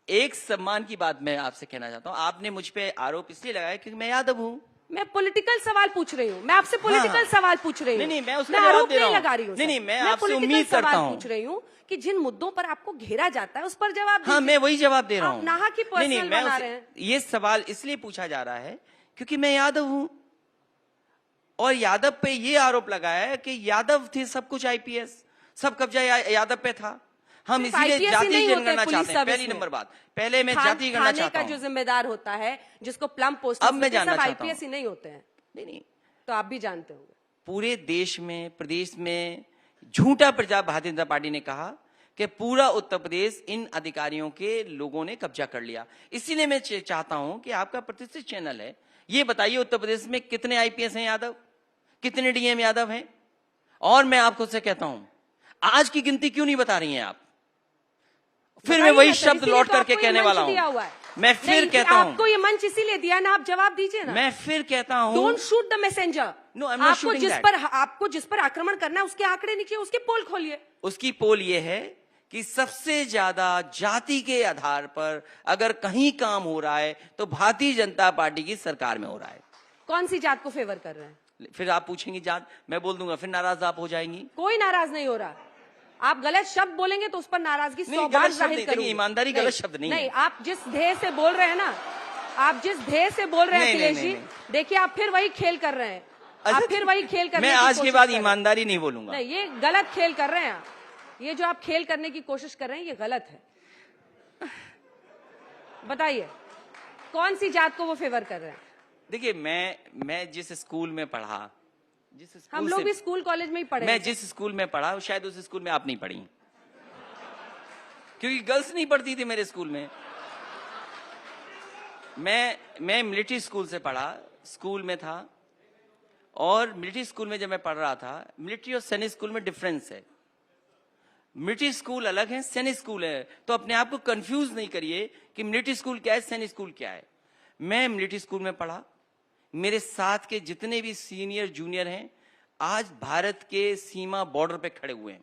एक सम्मान की बात मैं आपसे कहना चाहता हूं। आपने मुझ पे आरोप इसलिए लगाया क्योंकि मैं यादव हूं। मैं पॉलिटिकल सवाल पूछ रही हूँ, मैं आपसे पॉलिटिकल हाँ। सवाल पूछ रही हूँ। नहीं, मैं उसका जवाब आरोप दे रहा नहीं हूं। लगा रही हूँ। नहीं, मैं आपसे political उम्मीद करता सवाल हूं। पूछ रही हूँ कि जिन मुद्दों पर आपको घेरा जाता है उस पर जवाब हाँ, दीजिए। मैं वही जवाब दे रहा आप हूँ। नाहक ही पर्सनल मैं बना रहे हैं। ये सवाल इसलिए पूछा जा रहा है क्योंकि मैं यादव हूं, और यादव पे ये आरोप लगाया है कि यादव थे सब कुछ, आईपीएस सब कब्जा यादव पे था। हम सिर्फ इसीलिए IPS ही जाति नहीं होते जनगणना पुलिस चाहते हैं। सर्विस पहली में। नंबर बात, पहले मैं जाति गणना थाने चाहता का जो हूँ। जिम्मेदार होता है, जिसको प्लम पोस्ट, अब मैं जानना सब चाहता हूं। IPS ही नहीं होते हैं। नहीं, तो आप भी जानते होंगे। पूरे देश में, प्रदेश में झूठा प्रचार भारतीय जनता पार्टी ने कहा कि पूरा उत्तर प्रदेश इन अधिकारियों के लोगों ने कब्जा कर लिया। इसीलिए मैं चाहता हूं कि आपका प्रतिष्ठित चैनल है, ये बताइए उत्तर प्रदेश में कितने आईपीएस हैं यादव, कितने डीएम यादव हैं? और मैं आपको से कहता हूं, आज की गिनती क्यों नहीं बता रही हैं आप? फिर मैं वही शब्द लौट करके कहने वाला हूं। मैं फिर कहता हूं, आपको ये मंच इसीलिए दिया ना, आप जवाब दीजिए ना। मैं फिर कहता हूं, don't shoot the messenger. No, I'm not shooting that. आपको जिस पर आक्रमण करना है उसके आंकड़े नीचे, उसकी पोल खोलिए। उसकी पोल ये है कि सबसे ज्यादा जाति के आधार पर अगर कहीं काम हो रहा है तो भारतीय जनता पार्टी की सरकार में हो रहा है। कौन सी जात को फेवर कर रहे हैं? फिर आप पूछेंगी जात, मैं बोल दूंगा, फिर नाराज आप हो जाएंगी। कोई नाराज नहीं हो रहा। आप गलत शब्द बोलेंगे तो उस पर नाराजगी 100 गलत बार शब्द जाहिर नहीं, करूंगी। देखिए, ईमानदारी गलत शब्द नहीं है। नहीं, आप जिस ध्येय से बोल रहे हैं ना, आप जिस ध्येय से बोल रहे हैं नहीं, अखिलेश जी, देखिए आप फिर वही खेल कर रहे हैं। आप फिर वही खेल करने मैं की आज के कोशिश बाद कर रहे हैं। ईमानदारी नहीं बोलूंगा। नहीं, ये गलत खेल कर रहे हैं आप। ये जो आप खेल करने की कोशिश कर रहे हैं, ये गलत है। बताइए, कौन सी जात को वो फेवर कर रहे हैं? देखिए, मैं जिस स्कूल में पढ़ा, हम लोग भी स्कूल कॉलेज में ही पढ़े। मैं जिस स्कूल में पढ़ा, शायद उस स्कूल में आप नहीं पढ़ी, क्योंकि गर्ल्स नहीं पढ़ती थी मेरे स्कूल में। मैं मिलिट्री स्कूल से पढ़ा, स्कूल में था, और मिलिट्री स्कूल में जब मैं पढ़ रहा था, मिलिट्री और सैनिक स्कूल में डिफरेंस है। मिलिट्री स्कूल अलग है, सैनिक स्कूल है, तो अपने आप को कंफ्यूज नहीं करिए कि मिलिट्री स्कूल क्या है, सैनिक स्कूल क्या है। मैं मिलिट्री स्कूल में पढ़ा, मेरे साथ के जितने भी सीनियर जूनियर हैं आज भारत के सीमा बॉर्डर पे खड़े हुए हैं,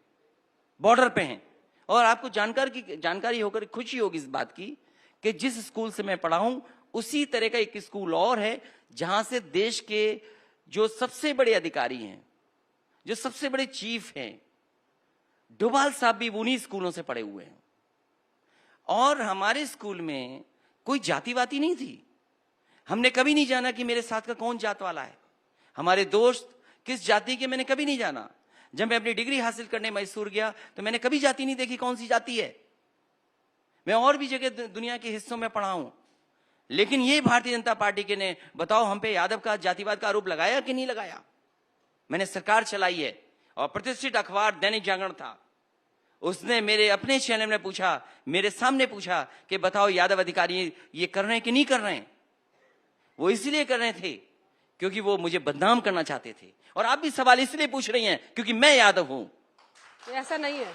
बॉर्डर पे हैं। और आपको जानकारी होकर खुशी होगी इस बात की कि जिस स्कूल से मैं पढ़ा हूं उसी तरह का एक स्कूल और है, जहां से देश के जो सबसे बड़े अधिकारी हैं, जो सबसे बड़े चीफ हैं, डोभाल साहब भी उन्हीं स्कूलों से पढ़े हुए हैं। और हमारे स्कूल में कोई जातिवादी नहीं थी। हमने कभी नहीं जाना कि मेरे साथ का कौन जात वाला है, हमारे दोस्त किस जाति के, मैंने कभी नहीं जाना। जब मैं अपनी डिग्री हासिल करने मैसूर गया तो मैंने कभी जाति नहीं देखी कौन सी जाति है। मैं और भी जगह दुनिया के हिस्सों में पढ़ा हूं, लेकिन ये भारतीय जनता पार्टी के ने बताओ हम पे यादव का जातिवाद का आरोप लगाया कि नहीं लगाया। मैंने सरकार चलाई है, और प्रतिष्ठित अखबार दैनिक जागरण था, उसने मेरे अपने चैनल में पूछा, मेरे सामने पूछा कि बताओ यादव अधिकारी ये कर रहे हैं कि नहीं कर रहे हैं। वो इसलिए कर रहे थे क्योंकि वो मुझे बदनाम करना चाहते थे। और आप भी सवाल इसलिए पूछ रही हैं क्योंकि मैं यादव हूं। ऐसा नहीं है,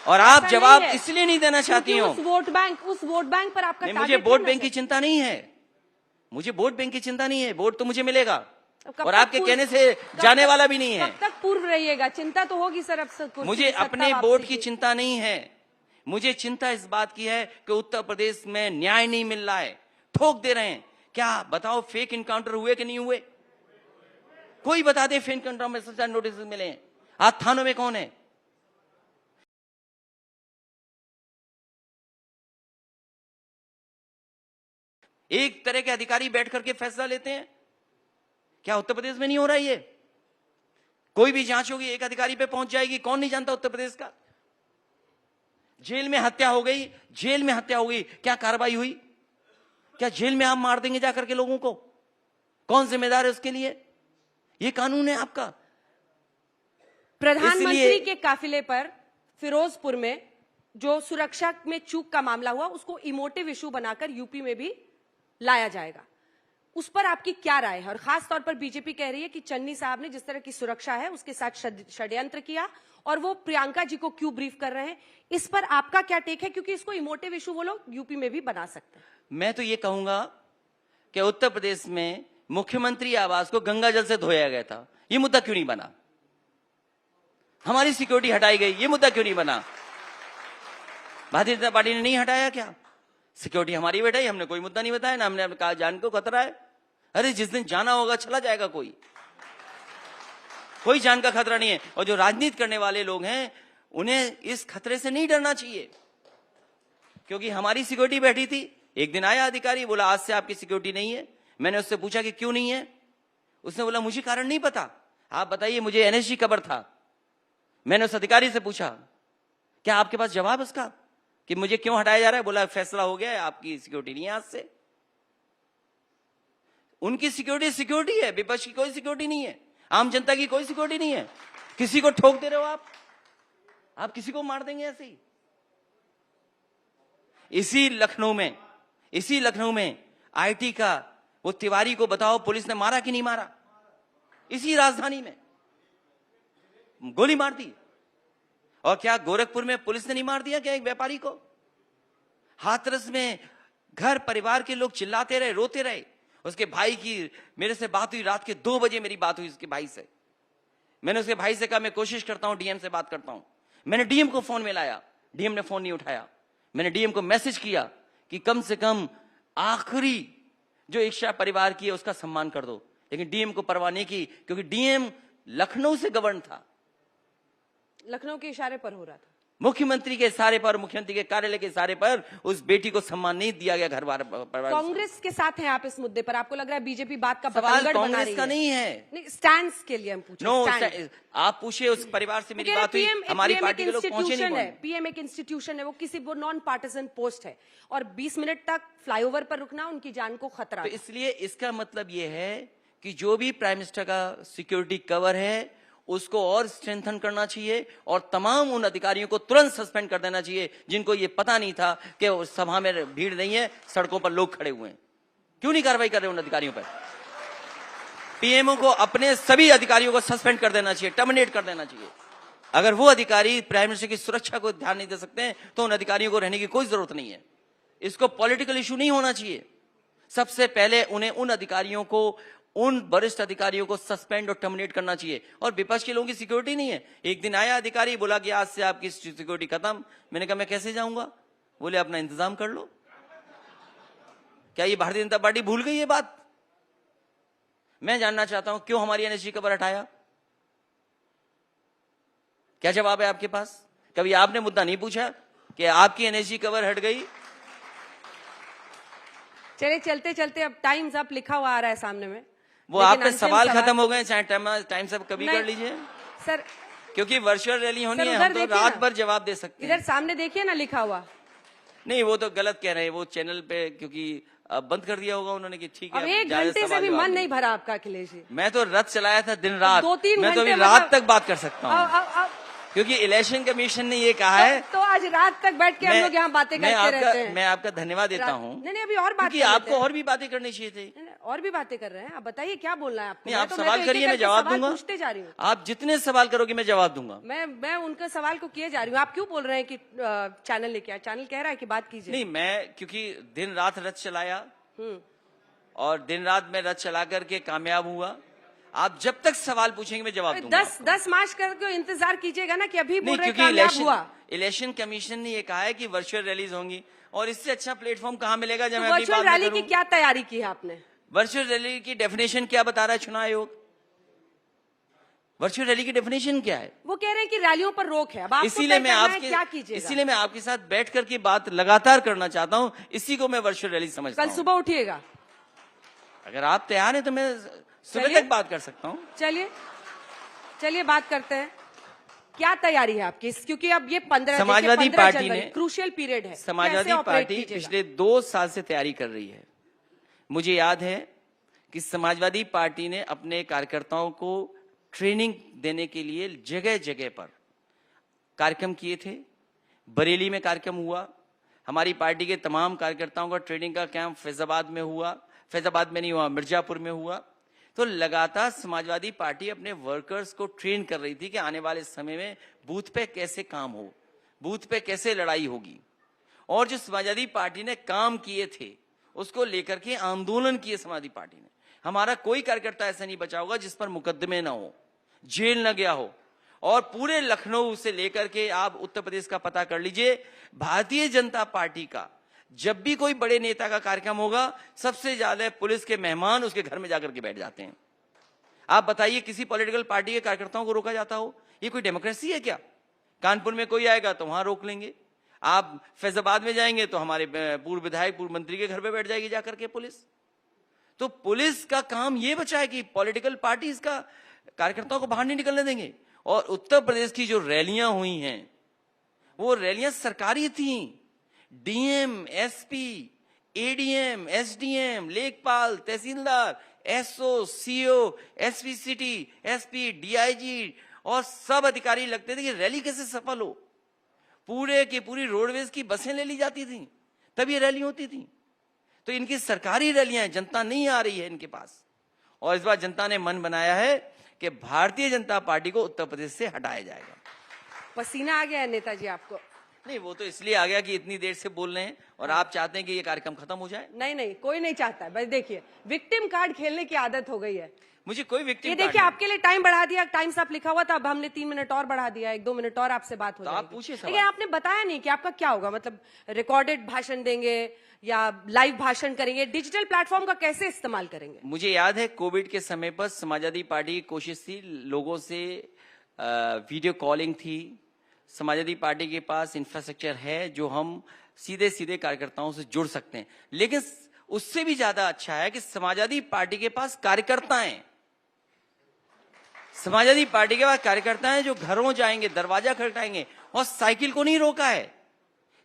और आप जवाब इसलिए नहीं देना चाहती हो। उस वोट बैंक पर आपका नहीं, मुझे वोट बैंक की चिंता नहीं है, मुझे वोट बैंक की चिंता नहीं है। वोट तो मुझे मिलेगा, और आपके कहने से जाने वाला भी नहीं है। कब तक पूर्व रहिएगा? चिंता तो होगी सर। अब मुझे अपने वोट की चिंता नहीं है, मुझे चिंता इस बात की है कि उत्तर प्रदेश में न्याय नहीं मिल रहा है, ठोक दे रहे हैं। क्या बताओ फेक इनकाउंटर हुए कि नहीं हुए? कोई बता दे फेक इनकाउंटर में सजा नोटिस मिले हैं? आज थानों में कौन है? एक तरह के अधिकारी बैठ करके फैसला लेते हैं। क्या उत्तर प्रदेश में नहीं हो रहा है? ये कोई भी जांच होगी एक अधिकारी पे पहुंच जाएगी, कौन नहीं जानता उत्तर प्रदेश का। जेल में हत्या हो गई, जेल में हत्या हो गई, क्या कार्रवाई हुई? क्या जेल में आप मार देंगे जाकर के लोगों को? कौन जिम्मेदार है उसके लिए? ये कानून है आपका। प्रधानमंत्री के काफिले पर फिरोजपुर में जो सुरक्षा में चूक का मामला हुआ, उसको इमोटिव इशू बनाकर यूपी में भी लाया जाएगा। उस पर आपकी क्या राय है? और खास तौर पर बीजेपी कह रही है कि चन्नी साहब ने जिस तरह की सुरक्षा है उसके साथ षड्यंत्र किया, और वो प्रियंका जी को क्यों ब्रीफ कर रहे हैं, इस पर आपका क्या टेक है? क्योंकि इसको इमोटिव इशू वो लोग यूपी में भी बना सकते हैं। मैं तो ये कहूंगा कि उत्तर प्रदेश में मुख्यमंत्री आवास को गंगा जल से धोया गया था, ये मुद्दा क्यों नहीं बना? हमारी सिक्योरिटी हटाई गई, ये मुद्दा क्यों नहीं बना? भारतीय जनता पार्टी ने नहीं हटाया क्या? सिक्योरिटी हमारी बैठाई, हमने कोई मुद्दा नहीं बताया, ना हमने कहा जान को खतरा है। अरे जिस दिन जाना होगा चला जाएगा, कोई जान का खतरा नहीं है। और जो राजनीति करने वाले लोग हैं उन्हें इस खतरे से नहीं डरना चाहिए, क्योंकि हमारी सिक्योरिटी बैठी थी। एक दिन आया अधिकारी, बोला आज से आपकी सिक्योरिटी नहीं है। मैंने उससे पूछा कि क्यों नहीं है? उसने बोला मुझे कारण नहीं पता, आप बताइए, मुझे एनएसजी खबर था। मैंने उस अधिकारी से पूछा क्या आपके पास जवाब उसका कि मुझे क्यों हटाया जा रहा है? बोला फैसला हो गया है, आपकी सिक्योरिटी नहीं है आज से। उनकी सिक्योरिटी है, विपक्ष की कोई सिक्योरिटी नहीं है, आम जनता की कोई सिक्योरिटी नहीं है। किसी को ठोक दे रहे हो आप किसी को मार देंगे ऐसे ही। इसी लखनऊ में आईटी का वो तिवारी को बताओ पुलिस ने मारा कि नहीं मारा? इसी राजधानी में गोली मार दी। और क्या गोरखपुर में पुलिस ने नहीं मार दिया क्या एक व्यापारी को? हाथरस में घर परिवार के लोग चिल्लाते रहे, रोते रहे। उसके भाई की मेरे से बात हुई, रात के 2 बजे मेरी बात हुई उसके भाई से। मैंने उसके भाई से कहा मैं कोशिश करता हूं, डीएम से बात करता हूं। मैंने डीएम को फोन में लाया, डीएम ने फोन नहीं उठाया। मैंने डीएम को मैसेज किया कि कम से कम आखिरी जो इच्छा परिवार की है उसका सम्मान कर दो, लेकिन डीएम को परवाह नहीं की, क्योंकि डीएम लखनऊ से गवर्न था, लखनऊ के इशारे पर हो रहा था। मुख्यमंत्री के इशारे पर, मुख्यमंत्री के कार्यालय के इशारे पर उस बेटी को सम्मान नहीं दिया गया। घर परिवार कांग्रेस के साथ हैं आप इस मुद्दे पर? आपको लग रहा है बीजेपी बात का सवाल बतंगड़ बना कांग्रेस रही का है? नहीं है, नहीं, स्टैंड के लिए हम पूछ रहे हैं। आप पूछिए उस परिवार से मेरी बात हुई, हमारी पार्टी के लोग पहुंचे नहीं। पीएम एक इंस्टीट्यूशन है, वो किसी नॉन पार्टिसन पोस्ट है, और 20 मिनट तक फ्लाईओवर पर रुकना उनकी जान को खतरा। तो इसलिए इसका मतलब यह है कि जो भी प्राइम मिनिस्टर का सिक्योरिटी कवर है उसको और स्ट्रेंथन करना चाहिए, और तमाम उन अधिकारियों को तुरंत सस्पेंड कर देना चाहिए जिनको ये पता नहीं था कि सभा में भीड़ नहीं है, सड़कों पर लोग खड़े हुए हैं। क्यों नहीं कार्रवाई कर रहे उन अधिकारियों पर? पीएमओ को अपने सभी अधिकारियों को सस्पेंड कर देना चाहिए, टर्मिनेट कर देना चाहिए। अगर वो अधिकारी प्राइम मिनिस्टर की सुरक्षा को ध्यान नहीं दे सकते हैं तो उन अधिकारियों को रहने की कोई जरूरत नहीं है। इसको पॉलिटिकल इशू नहीं होना चाहिए। सबसे पहले उन्हें उन अधिकारियों को, उन वरिष्ठ अधिकारियों को सस्पेंड और टर्मिनेट करना चाहिए। और विपक्ष के लोगों की सिक्योरिटी नहीं है। एक दिन आया अधिकारी, बोला कि आज से आपकी सिक्योरिटी खत्म। मैंने कहा मैं कैसे जाऊंगा? बोले अपना इंतजाम कर लो। क्या ये भारतीय जनता पार्टी भूल गई ये बात? मैं जानना चाहता हूं क्यों हमारी एनएसजी कवर हटाया? क्या जवाब है आपके पास? कभी आपने मुद्दा नहीं पूछा कि आपकी एनएसजी कवर हट गई? चलिए चलते चलते अब टाइम्स अप लिखा हुआ आ रहा है सामने में, वो आपके सवाल खत्म हो गए, चाहे टाइम से कभी कर लीजिए सर, क्योंकि वर्चुअल रैली होनी है, हम तो रात भर जवाब दे सकते हैं। इधर सामने देखिए ना लिखा हुआ। नहीं वो तो गलत कह रहे हैं, वो चैनल पे क्योंकि बंद कर दिया होगा उन्होंने कि ठीक है। अब 1 घंटे से भी मन नहीं भरा आपका अखिलेश जी? मैं तो रथ चलाया था दिन रात, 2-3 मैं तो अभी घंटे रात तक बात कर सकता हूँ, क्योंकि इलेक्शन कमीशन ने ये कहा है। तो आज रात तक बैठ के हम लोग यहाँ बातें करते रहते हैं। मैं आपका धन्यवाद देता हूँ। नहीं अभी और बात, आपको और भी बातें करनी चाहिए थी। और भी बातें कर रहे हैं, आप बताइए क्या बोलना है आपको? नहीं, आप सवाल करिए, मैं जवाब दूंगा। पूछते जा रही हूँ, आप जितने सवाल करोगे मैं जवाब दूंगा। मैं उनका सवाल को किए जा रही हूँ। आप क्यों बोल रहे हैं कि चैनल लेके आए? चैनल कह रहा है कि बात कीजिए। नहीं, मैं क्योंकि दिन रात रथ चलाया और दिन रात में रथ चला करके कामयाब हुआ। आप जब तक सवाल पूछेंगे मैं जवाब दूंगा। 10 मार्च करके इंतजार कीजिएगा ना कि अभी बोल रहे क्योंकि कामयाब हुआ। इलेक्शन कमीशन ने ये कहा है कि वर्चुअल रैलीज होंगी, और इससे अच्छा प्लेटफॉर्म कहाँ मिलेगा जब मैं वर्चुअल रैली की क्या तैयारी की है आपने? वर्चुअल रैली की डेफिनेशन क्या बता रहा है चुनाव आयोग? वर्चुअल रैली की डेफिनेशन क्या है? वो कह रहे हैं कि रैलियों पर रोक है। अब इसीलिए मैं आपके साथ बैठ करके बात लगातार करना चाहता हूँ। इसी को मैं वर्चुअल रैली समझता हूँ। कल सुबह उठिएगा, अगर आप तैयार हैं तो मैं सुबह तक बात कर सकता हूँ। चलिए बात करते हैं। क्या तैयारी है आपकी? क्योंकि अब ये 15 समाजवादी पार्टी ने क्रूशियल पीरियड है। समाजवादी पार्टी पिछले 2 साल से तैयारी कर रही है। मुझे याद है कि समाजवादी पार्टी ने अपने कार्यकर्ताओं को ट्रेनिंग देने के लिए जगह जगह पर कार्यक्रम किए थे। बरेली में कार्यक्रम हुआ, हमारी पार्टी के तमाम कार्यकर्ताओं का ट्रेनिंग का कैंप फैजाबाद में हुआ, फैजाबाद में नहीं हुआ, मिर्जापुर में हुआ। तो लगातार समाजवादी पार्टी अपने वर्कर्स को ट्रेन कर रही थी कि आने वाले समय में बूथ पे कैसे काम हो, बूथ पे कैसे लड़ाई होगी। और जो समाजवादी पार्टी ने काम किए थे उसको लेकर के आंदोलन किए समाजवादी पार्टी ने। हमारा कोई कार्यकर्ता ऐसा नहीं बचा होगा जिस पर मुकदमे ना हो, जेल न गया हो। और पूरे लखनऊ से लेकर के आप उत्तर प्रदेश का पता कर लीजिए, भारतीय जनता पार्टी का जब भी कोई बड़े नेता का कार्यक्रम होगा, सबसे ज्यादा पुलिस के मेहमान उसके घर में जाकर के बैठ जाते हैं। आप बताइए, किसी पॉलिटिकल पार्टी के कार्यकर्ताओं को रोका जाता हो? ये कोई डेमोक्रेसी है क्या? कानपुर में कोई आएगा तो वहां रोक लेंगे, आप फैजाबाद में जाएंगे तो हमारे पूर्व विधायक, पूर्व मंत्री के घर पे बैठ जाएगी जाकर के पुलिस। तो पुलिस का काम ये बचा है कि पॉलिटिकल पार्टीज का कार्यकर्ताओं को बाहर नहीं निकलने देंगे। और उत्तर प्रदेश की जो रैलियां हुई हैं, वो रैलियां सरकारी थी। डीएम, एसपी, एडीएम, एसडीएम, लेखपाल, तहसीलदार, SO, CO, SP city, SP, DIG और सब अधिकारी लगते थे कि रैली कैसे सफल हो। पूरे की पूरी रोडवेज की बसें ले ली जाती थी, तब ये रैली होती थी। तो इनकी सरकारी रैलियां, जनता नहीं आ रही है इनके पास। और इस बार जनता ने मन बनाया है कि भारतीय जनता पार्टी को उत्तर प्रदेश से हटाया जाएगा। पसीना आ गया है नेताजी आपको? नहीं, वो तो इसलिए आ गया कि इतनी देर से बोल रहे हैं और आप चाहते हैं कि ये कार्यक्रम खत्म हो जाए। नहीं नहीं, कोई नहीं चाहता है। बस देखिए, विक्टिम कार्ड खेलने की आदत हो गई है। मुझे कोई विक्टिम ये देखिए, आपके लिए टाइम बढ़ा दिया, टाइम्स आप लिखा हुआ था, अब हमने 3 मिनट और बढ़ा दिया, 1-2 मिनट और आपसे बात हो तो जाएगी। आप पूछिए सवाल। लेकिन आपने बताया नहीं कि आपका क्या होगा, मतलब रिकॉर्डेड भाषण देंगे या लाइव भाषण करेंगे, डिजिटल प्लेटफॉर्म का कैसे इस्तेमाल करेंगे? मुझे याद है कोविड के समय पर समाजवादी पार्टी की कोशिश थी, लोगों से वीडियो कॉलिंग थी। समाजवादी पार्टी के पास इंफ्रास्ट्रक्चर है जो हम सीधे सीधे कार्यकर्ताओं से जुड़ सकते हैं। लेकिन उससे भी ज्यादा अच्छा है कि समाजवादी पार्टी के पास कार्यकर्ता हैं। समाजवादी पार्टी के पास कार्यकर्ता हैं जो घरों जाएंगे, दरवाजा खटखटाएंगे। और साइकिल को नहीं रोका है,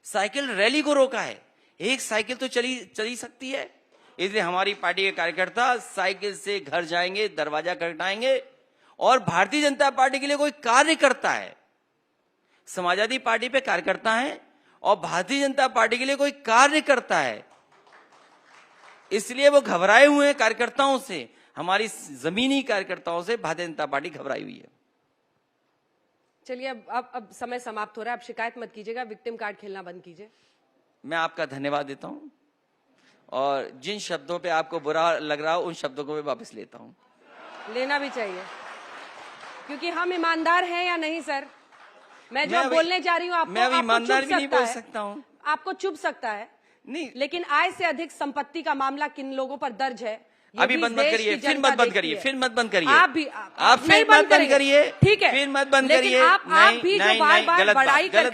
साइकिल रैली को रोका है। एक साइकिल तो चली सकती है, इसलिए हमारी पार्टी के कार्यकर्ता साइकिल से घर जाएंगे, दरवाजा खटखटाएंगे। और भारतीय जनता पार्टी के लिए कोई कार्य करता है, समाजवादी पार्टी पे कार्यकर्ता है और भारतीय जनता पार्टी के लिए कोई कार्य करता है, इसलिए वो घबराए हुए हैं कार्यकर्ताओं से। हमारी जमीनी कार्यकर्ताओं से भारतीय जनता पार्टी घबराई हुई है। चलिए, अब समय समाप्त हो रहा है, अब शिकायत मत कीजिएगा, विक्टिम कार्ड खेलना बंद कीजिए। मैं आपका धन्यवाद देता हूं और जिन शब्दों पे आपको बुरा लग रहा हो उन शब्दों को मैं वापस लेता हूं। लेना भी चाहिए, क्योंकि हम ईमानदार हैं या नहीं सर? मैं जो बोलने जा रही हूँ आपको, मैं अभी ईमानदार भी नहीं बोल सकता हूँ। आपको चुभ सकता है नहीं, लेकिन आय से अधिक संपत्ति का मामला किन लोगों पर दर्ज है? अभी बंद मत करिए, फिर मत बंद करिए, फिर मत बंद करिए। आप भी आप फिर मत बंद करिए, ठीक है, फिर मत बंद करिए। आप भी जो बार-बार बड़ाई कर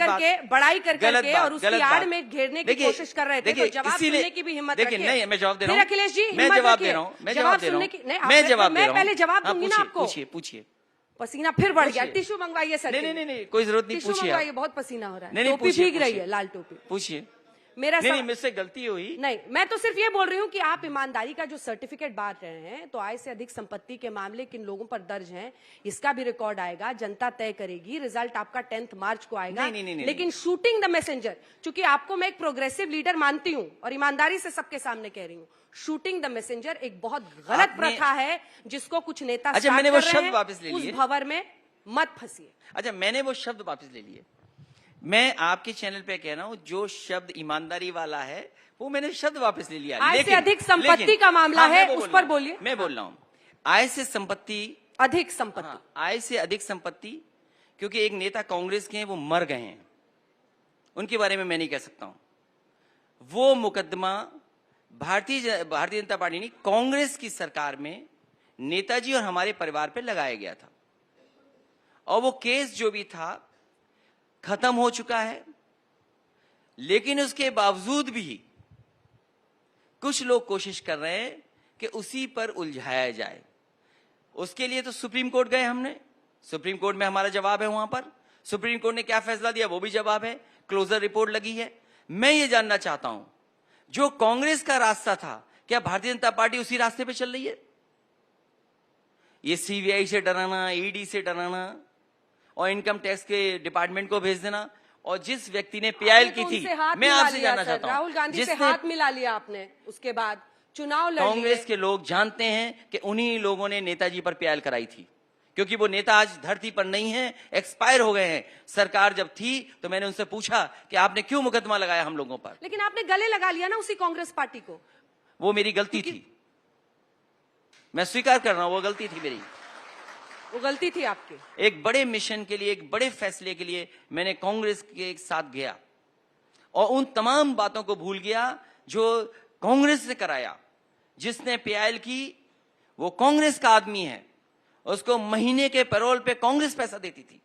करके और उसकी आड़ में घेरने की कोशिश कर रहे थे, तो जवाब सुनने की भी हिम्मत रखिए। नहीं, मैं जवाब दे रहा हूँ। अखिलेश जी, मैं जवाब दे रहा हूँ, मैं जवाब दे रहा हूँ, मैं पहले जवाब दूंगी ना आपको। पूछिए। पसीना फिर बढ़ गया, टिश्यू मंगवाइए सर। नहीं, कोई जरूरत नहीं, टिश्यू पूछिए। मंगवाइए, बहुत पसीना हो रहा है। नहीं, टोपी भीग रही है, लाल टोपी। पूछिए। मेरा नहीं, मुझसे गलती हुई। नहीं, मैं तो सिर्फ ये बोल रही हूँ कि आप ईमानदारी का जो सर्टिफिकेट बांट रहे हैं, तो आय से अधिक संपत्ति के मामले किन लोगों पर दर्ज हैं, इसका भी रिकॉर्ड आएगा, जनता तय करेगी। रिजल्ट आपका 10 मार्च को आएगा। नहीं, लेकिन शूटिंग द मैसेंजर, चूंकि आपको मैं एक प्रोग्रेसिव लीडर मानती हूँ और ईमानदारी से सबके सामने कह रही हूँ, शूटिंग द मैसेंजर एक बहुत गलत प्रथा है जिसको कुछ नेता अच्छा, मैंने वो शब्द वापस ले लिए। उस भंवर में मत फंसिए। अच्छा, मैंने वो शब्द वापस ले लिए। मैं आपके चैनल पे कह रहा हूं, जो शब्द ईमानदारी वाला है वो मैंने शब्द वापस ले लिया। आय से अधिक संपत्ति का मामला है, उस पर बोलिए। मैं बोल रहा हूं आय से संपत्ति, अधिक संपत्ति, आय से अधिक संपत्ति, क्योंकि एक नेता कांग्रेस के हैं, वो मर गए हैं, उनके बारे में मैं नहीं कह सकता हूं। वो मुकदमा भारतीय जनता पार्टी नहीं, कांग्रेस की सरकार में नेताजी और हमारे परिवार पे लगाया गया था। और वो केस जो भी था खत्म हो चुका है, लेकिन उसके बावजूद भी कुछ लोग कोशिश कर रहे हैं कि उसी पर उलझाया जाए। उसके लिए तो सुप्रीम कोर्ट गए हमने, सुप्रीम कोर्ट में हमारा जवाब है। वहां पर सुप्रीम कोर्ट ने क्या फैसला दिया वो भी जवाब है, क्लोजर रिपोर्ट लगी है। मैं ये जानना चाहता हूं, जो कांग्रेस का रास्ता था, क्या भारतीय जनता पार्टी उसी रास्ते पे चल रही है? ये सीबीआई से डराना, ईडी से डराना और इनकम टैक्स के डिपार्टमेंट को भेज देना। और जिस व्यक्ति ने पीआईएल की थी, मैं आपसे जानना चाहता हूं, राहुल गांधी से हाथ मिला लिया आपने, उसके बाद चुनाव लड़ लिए। कांग्रेस के लोग जानते हैं कि उन्हीं लोगों ने नेताजी पर पीआईएल कराई थी, क्योंकि वो नेता आज धरती पर नहीं है, एक्सपायर हो गए हैं। सरकार जब थी तो मैंने उनसे पूछा कि आपने क्यों मुकदमा लगाया हम लोगों पर, लेकिन आपने गले लगा लिया ना उसी कांग्रेस पार्टी को। वो मेरी गलती थी। मैं स्वीकार कर रहा हूं, वो गलती थी मेरी। वो गलती थी आपकी। एक बड़े मिशन के लिए, एक बड़े फैसले के लिए मैंने कांग्रेस के साथ गया और उन तमाम बातों को भूल गया जो कांग्रेस से कराया। जिसने पीआईएल की वो कांग्रेस का आदमी है, उसको महीने के पैरोल पे कांग्रेस पैसा देती थी।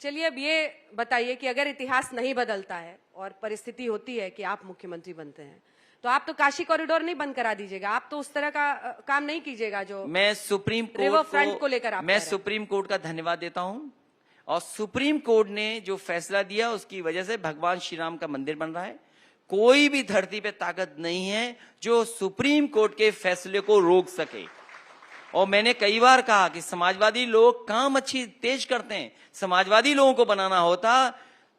चलिए अब ये बताइए कि अगर इतिहास नहीं बदलता है और परिस्थिति होती है कि आप मुख्यमंत्री बनते हैं, तो आप तो काशी कॉरिडोर नहीं बंद करा दीजिएगा, आप तो उस तरह का काम नहीं कीजिएगा जो मैं सुप्रीम रिवर कोर्ट फ्रंट को लेकर आप मैं सुप्रीम कोर्ट का धन्यवाद देता हूं, और सुप्रीम कोर्ट ने जो फैसला दिया उसकी वजह से भगवान श्री राम का मंदिर बन रहा है। कोई भी धरती पे ताकत नहीं है जो सुप्रीम कोर्ट के फैसले को रोक सके। और मैंने कई बार कहा कि समाजवादी लोग काम अच्छी तेज करते हैं, समाजवादी लोगों को बनाना होता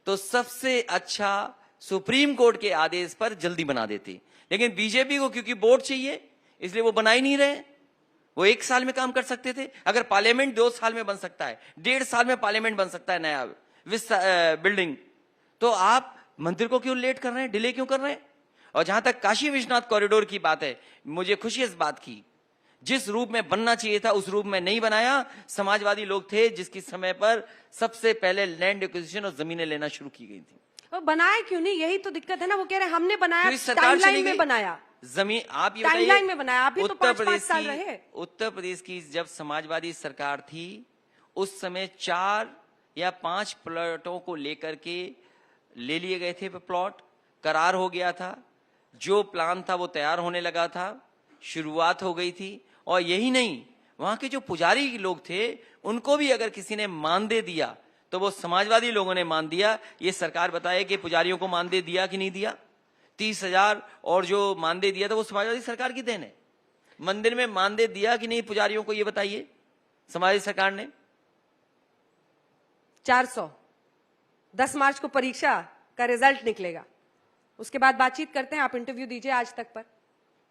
तो सबसे अच्छा सुप्रीम कोर्ट के आदेश पर जल्दी बना देती। लेकिन बीजेपी को क्योंकि वोट चाहिए इसलिए वो बना ही नहीं रहे। वो 1 साल में काम कर सकते थे। अगर पार्लियामेंट 2 साल में बन सकता है, 1.5 साल में पार्लियामेंट बन सकता है नया बिल्डिंग, तो आप मंदिर को क्यों लेट कर रहे हैं, डिले क्यों कर रहे हैं? और जहां तक काशी विश्वनाथ कॉरिडोर की बात है, मुझे खुशी इस बात की, जिस रूप में बनना चाहिए था उस रूप में नहीं बनाया। समाजवादी लोग थे जिसकी समय पर सबसे पहले लैंड एक्विजिशन और जमीनें लेना शुरू की गई थी। वो बनाया क्यों नहीं, यही तो दिक्कत है ना। वो कह रहे हैं हमने बनाया, सरकार टाइमलाइन में बनाया, जमीन। आप ये टाइमलाइन में बनाया, अभी तो उत्तर 5 साल रहे। उत्तर प्रदेश की जब समाजवादी सरकार थी उस समय 4 या 5 प्लॉटों को लेकर के ले लिए गए थे प्लॉट, करार हो गया था, जो प्लान था वो तैयार होने लगा था, शुरुआत हो गई थी। और यही नहीं, वहां के जो पुजारी लोग थे उनको भी अगर किसी ने मानदेय दिया तो वो समाजवादी लोगों ने मान दिया। ये सरकार बताए कि पुजारियों को मानदेय दिया कि नहीं दिया। 30,000 और जो मानदेय दिया था वो समाजवादी सरकार की देन है। मंदिर में मानदेय दिया कि नहीं पुजारियों को, ये बताइए समाजवादी सरकार ने। 400 10 मार्च को परीक्षा का रिजल्ट निकलेगा, उसके बाद बातचीत करते हैं। आप इंटरव्यू दीजिए आज तक पर,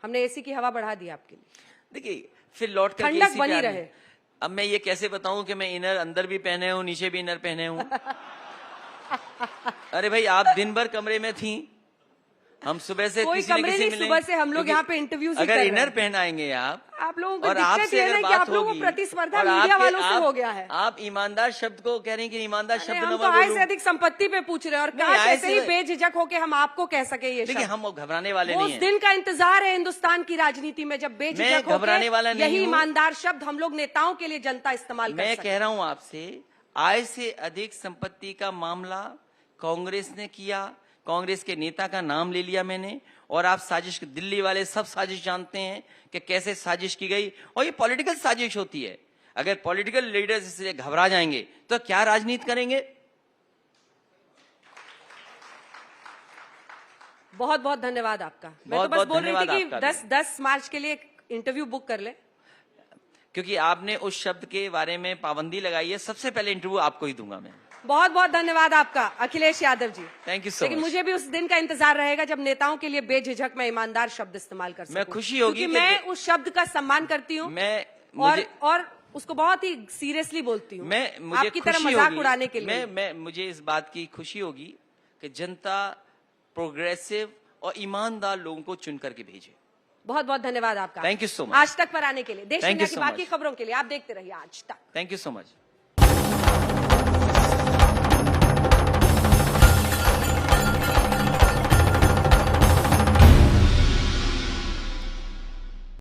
हमने एसी की हवा बढ़ा दी आपके लिए। देखिए फिर लौट कर ठंडक बनी रहे। अब मैं ये कैसे बताऊं कि मैं इनर अंदर भी पहने हूं, नीचे भी इनर पहने हूं। अरे भाई आप दिन भर कमरे में थी, हम सुबह से कोई किसी न कमरे किसी नहीं, मिले। सुबह से हम लोग यहाँ पे इंटरव्यू अगर इनर पहनाएंगे आप लोगों को और दिक्कत आपसे ये अगर है कि बात आप लोगों को होगी प्रतिस्पर्धा और मीडिया आपके- वालों से हो गया है। आप ईमानदार शब्द को कह रहे हैं कि ईमानदार शब्द हम न तो मैं आय बोलूं। से अधिक संपत्ति पे पूछ रहे हैं और नहीं, काश आय ऐसे से- ही बेझिझक होके हम आपको कह सके ये देखिए शब्द। हम घबराने वाले वो नहीं उस हैं। दिन का इंतजार है हिंदुस्तान की राजनीति में जब बेझिझक घबराने वाला होके नहीं यही हूं। ईमानदार शब्द हम लोग नेताओं के लिए जनता इस्तेमाल कर मैं सके। कह रहा हूं आपसे, आय से अधिक संपत्ति का मामला कांग्रेस ने किया, कांग्रेस के नेता का नाम ले लिया मैंने। और आप साजिश, दिल्ली वाले सब साजिश जानते हैं कि कैसे साजिश की गई, और ये पॉलिटिकल साजिश होती है। अगर पॉलिटिकल लीडर्स इससे घबरा जाएंगे तो क्या राजनीति करेंगे? बहुत बहुत धन्यवाद आपका। मैं तो बस बोल रही थी कि 10 मार्च के लिए एक इंटरव्यू बुक कर ले, क्योंकि आपने उस शब्द के बारे में पाबंदी लगाई है। सबसे पहले इंटरव्यू आपको ही दूंगा मैं। बहुत बहुत धन्यवाद आपका Akhilesh Yadav ji. Thank you so much. लेकिन मुझे भी उस दिन का इंतजार रहेगा जब नेताओं के लिए बेझिझक मैं ईमानदार शब्द इस्तेमाल कर सकूं। मैं खुशी होगी क्योंकि मैं उस शब्द का सम्मान करती हूँ और उसको बहुत ही सीरियसली बोलती हूँ। मुझे आपकी तरह मजाक उड़ाने के लिए मुझे इस बात की खुशी होगी कि जनता प्रोग्रेसिव और ईमानदार लोगों को चुन करके भेजे। बहुत बहुत धन्यवाद आपका। Thank you so much. आज तक पर आने के लिए, देश दुनिया की बाकी खबरों के लिए आप देखते रहिए आज तक। Thank you so much.